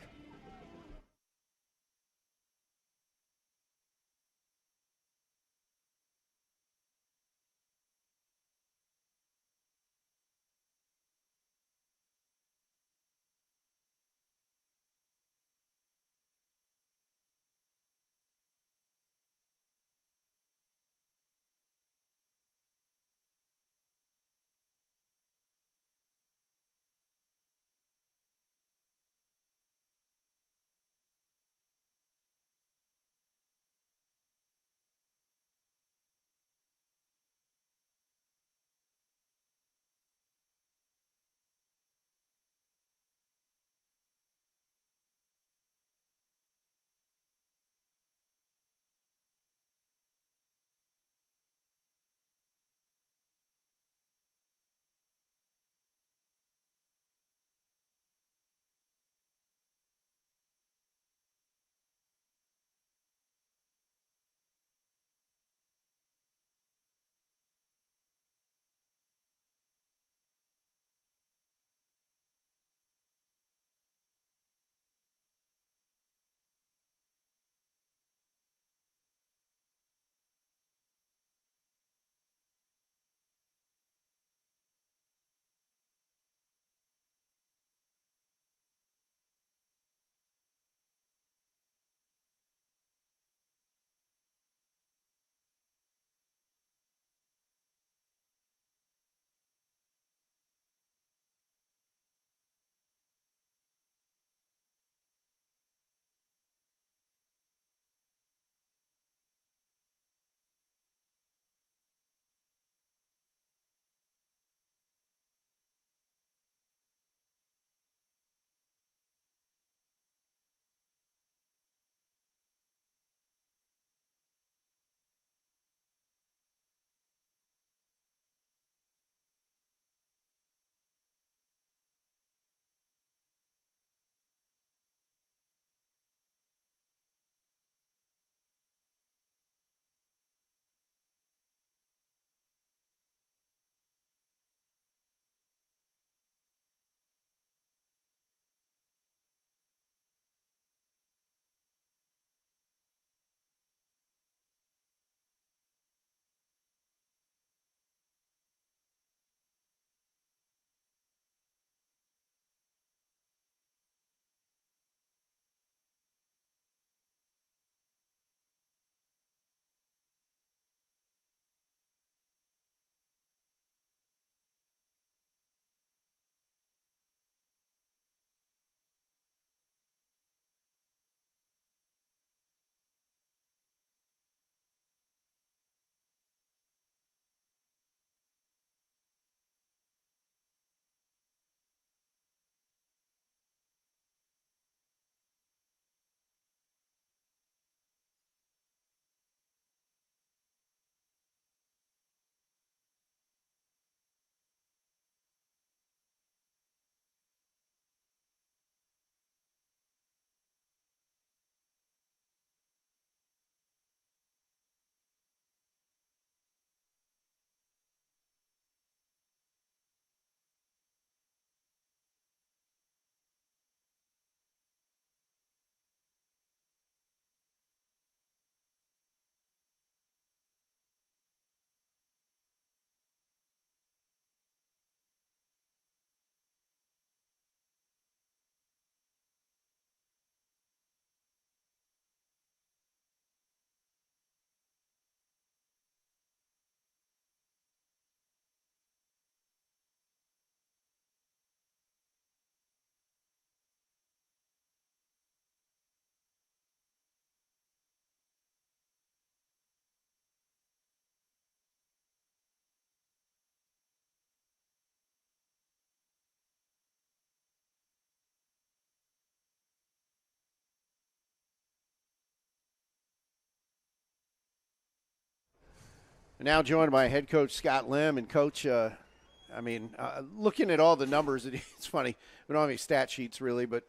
Now joined by head coach Scott Lim. And, Coach, looking at all the numbers, it's funny. We don't have any stat sheets really, but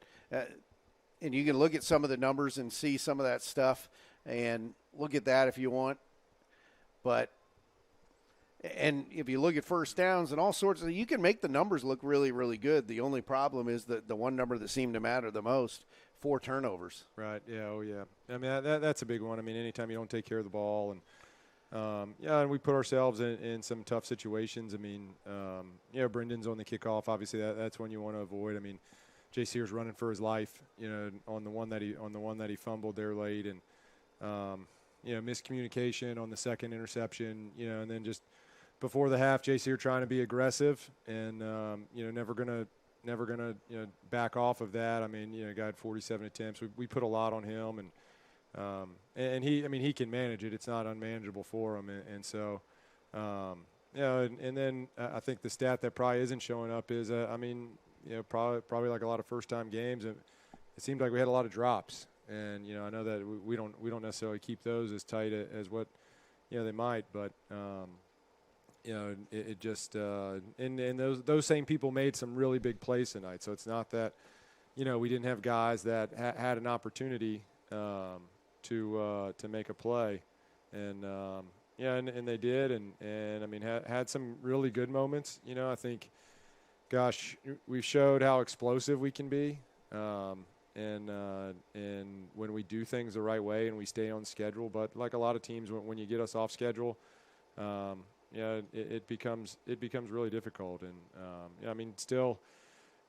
and you can look at some of the numbers and see some of that stuff and look at that if you want. But and if you look at first downs and all sorts of – you can make the numbers look really, really good. The only problem is the one number that seemed to matter the most, 4 turnovers. Right, yeah, oh, yeah. I mean, that's a big one. I mean, anytime you don't take care of the ball and and we put ourselves in some tough situations. I mean, Brendan's on the kickoff. Obviously, that's one you want to avoid. I mean, Jay Sear's running for his life, on the one that he fumbled there late, and miscommunication on the second interception. And then just before the half, Jay Sear trying to be aggressive and never gonna back off of that. I mean, guy had 47 attempts. We put a lot on him and. And he can manage it. It's not unmanageable for him. And so, and then I think the stat that probably isn't showing up is, probably like a lot of first-time games, it seemed like we had a lot of drops. And, I know that we don't necessarily keep those as tight as what, they might. But, it just and those same people made some really big plays tonight. So it's not that, we didn't have guys that had an opportunity to make a play, and and they did, and I mean had some really good moments. I think, gosh, we showed how explosive we can be, and when we do things the right way and we stay on schedule. But like a lot of teams, when you get us off schedule, it becomes really difficult. And still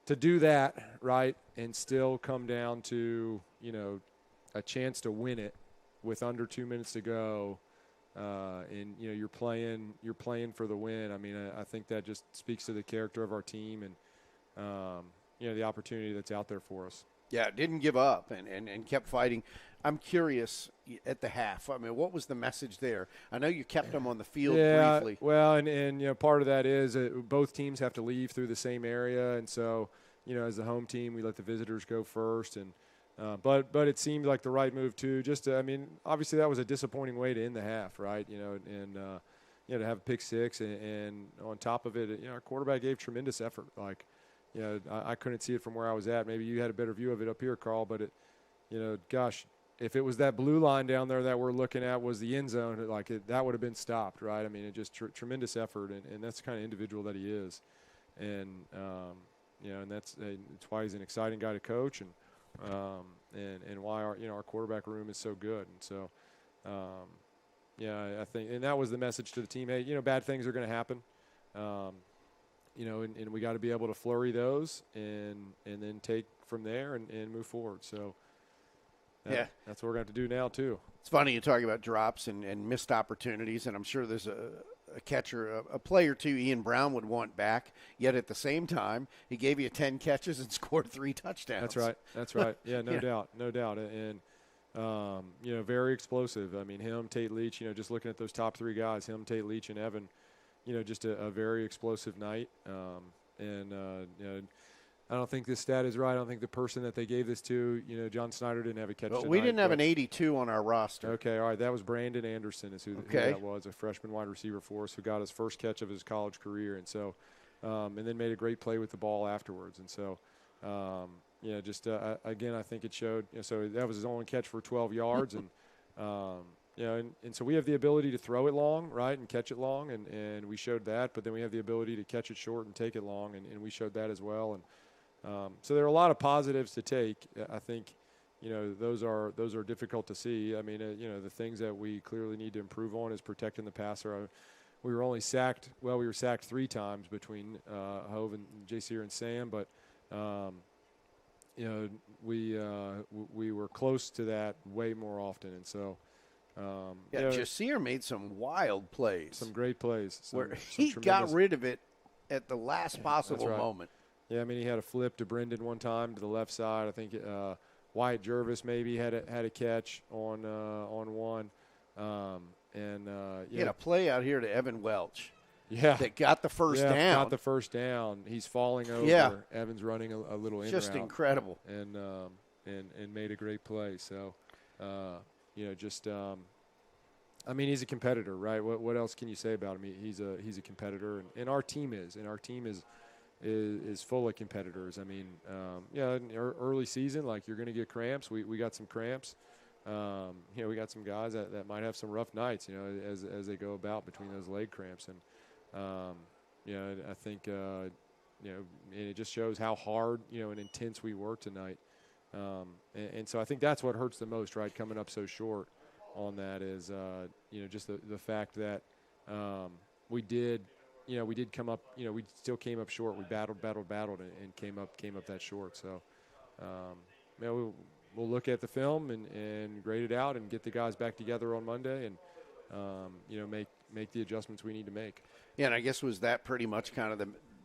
to do that right and still come down to a chance to win it with under 2 minutes to go, and you're playing for the win. I mean, I think that just speaks to the character of our team and the opportunity that's out there for us. Yeah, didn't give up and kept fighting. I'm curious at the half. I mean, what was the message there? I know you kept them on the field briefly. Well, and part of that is both teams have to leave through the same area, and so as the home team, we let the visitors go first, and. But it seemed like the right move too. Obviously that was a disappointing way to end the half, right? To have a pick six, and on top of it, our quarterback gave tremendous effort. Like, I couldn't see it from where I was at. Maybe you had a better view of it up here, Carl. But gosh, if it was that blue line down there that we're looking at was the end zone, that would have been stopped, right? I mean, it just tremendous effort, and that's the kind of individual that he is, and and that's why he's an exciting guy to coach, and why our quarterback room is so good. And so, I think, and that was the message to the team. Hey, bad things are going to happen, and we got to be able to flurry those and then take from there and move forward. So, that's what we're going to have to do now too. It's funny you talk about drops and missed opportunities, and I'm sure there's a catcher, a play or two Ian Brown would want back, yet at the same time, he gave you 10 catches and scored 3 touchdowns. That's right. Yeah, no doubt. And, very explosive. I mean, him, Tate Leach, just looking at those top 3 guys, him, Tate Leach, and Evan, just a very explosive night. I don't think this stat is right. I don't think the person that they gave this to, John Snyder didn't have a catch tonight. We didn't have an 82 on our roster. Okay, all right. That was Brandon Anderson is who that was, a freshman wide receiver for us who got his first catch of his college career. And so, and then made a great play with the ball afterwards. And so, again, I think it showed, so that was his only catch for 12 yards. And, and so we have the ability to throw it long, right, and catch it long. And we showed that. But then we have the ability to catch it short and take it long. And we showed that as well. And, so there are a lot of positives to take. I think, those are difficult to see. I mean, the things that we clearly need to improve on is protecting the passer. We were only sacked. Well, we were sacked 3 times between Hove and Jay Sear and Sam, but we were close to that way more often, and so. Jasier made some wild plays. Some great plays. Where he got rid of it at the last possible moment. Yeah, I mean, he had a flip to Brendan one time to the left side. I think Wyatt Jervis maybe had a catch on one. He had a play out here to Evan Welch. Yeah, that got the first down. Got the first down. He's falling over. Yeah. Evan's running a little in just route. Incredible. And made a great play. So, I mean, he's a competitor, right? What else can you say about him? He's a competitor, and our team is full of competitors. I mean, in early season, like, you're going to get cramps. We got some cramps. We got some guys that might have some rough nights, as they go about between those leg cramps. And, I think, and it just shows how hard, and intense we work tonight. And so I think that's what hurts the most, right, coming up so short on that is, just the fact that we did come up, we still came up short. We battled and came up that short. So, we'll look at the film and grade it out and get the guys back together on Monday and, make the adjustments we need to make. Yeah, and I guess was that pretty much kind of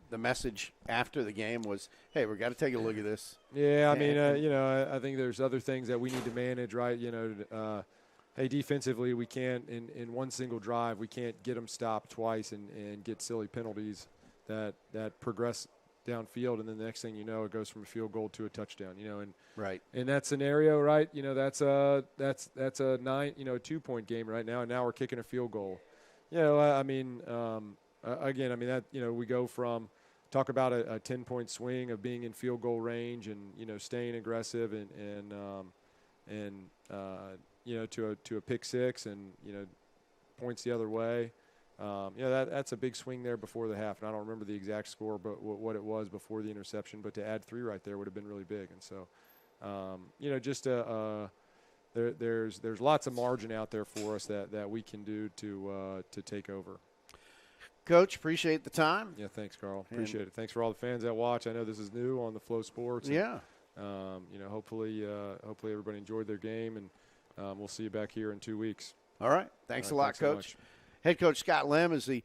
the message after the game was, hey, we've got to take a look at this. Yeah, I mean, I think there's other things that we need to manage, right? Hey, defensively, we can't, in one single drive, we can't get them stopped twice and get silly penalties that progress downfield, and then the next thing you know, it goes from a field goal to a touchdown, and right in that scenario, right, that's a 2-point game right now, and now we're kicking a field goal. I mean, again, I mean that, we go from talk about a 10-point swing of being in field goal range and, staying aggressive and to a pick six and, points the other way. That's a big swing there before the half, and I don't remember the exact score, but what it was before the interception. But to add 3 right there would have been really big. And so, there's lots of margin out there for us that we can do to take over. Coach, appreciate the time. Yeah, thanks, Carl. Appreciate it. Thanks for all the fans that watch. I know this is new on the Flow Sports. Yeah. And, hopefully everybody enjoyed their game, and we'll see you back here in 2 weeks. All right. Thanks a lot, thanks so Coach. Head coach Scott Lim is the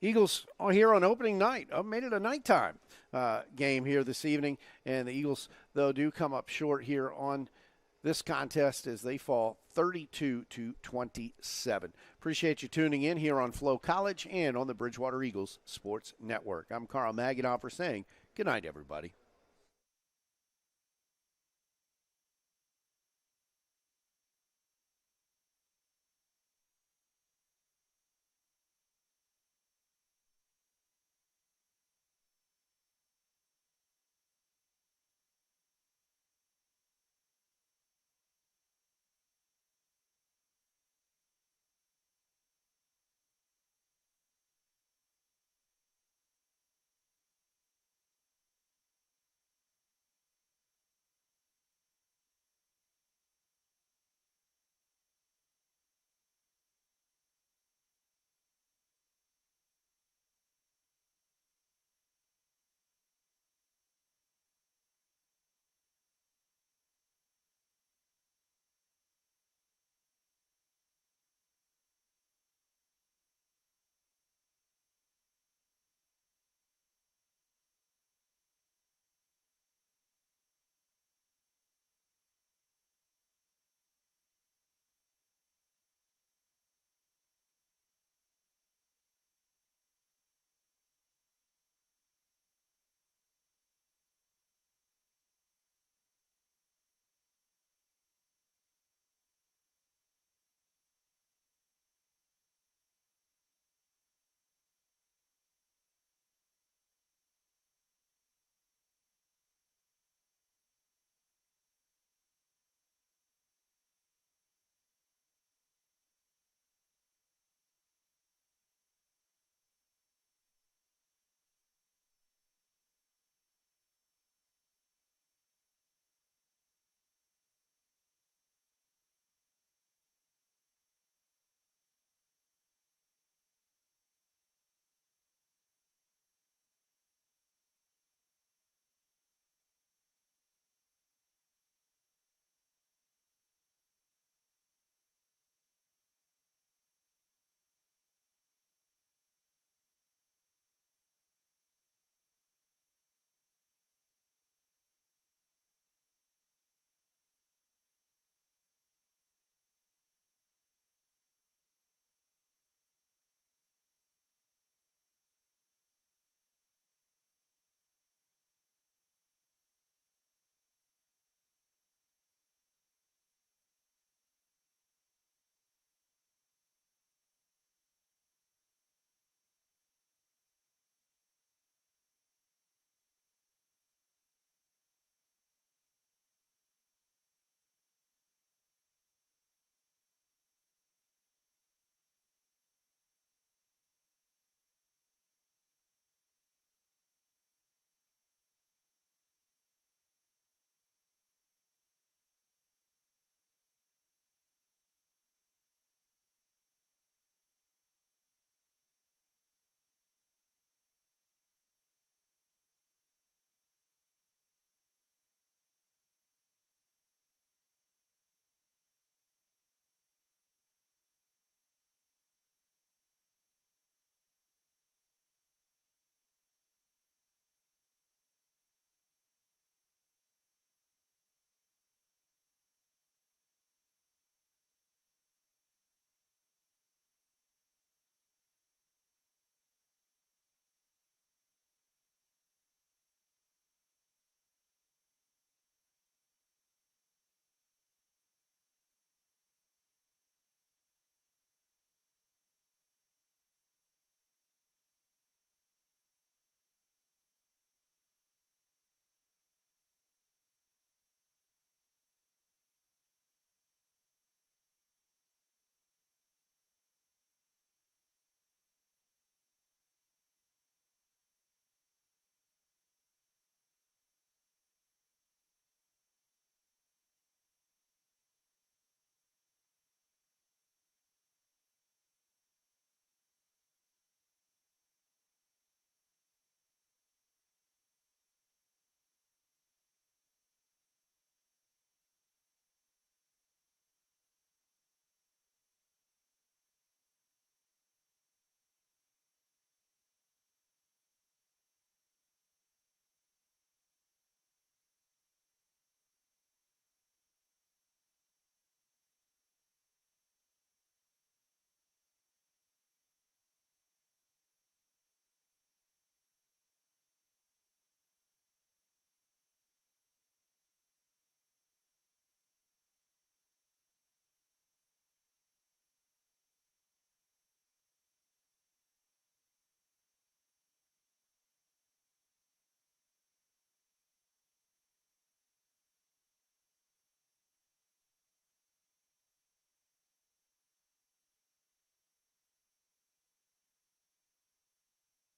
Eagles are here on opening night. Made it a nighttime game here this evening, and the Eagles, though, do come up short here on this contest as they fall 32-27. Appreciate you tuning in here on FloCollege and on the Bridgewater Eagles Sports Network. I'm Carl Maganoff saying good night, everybody.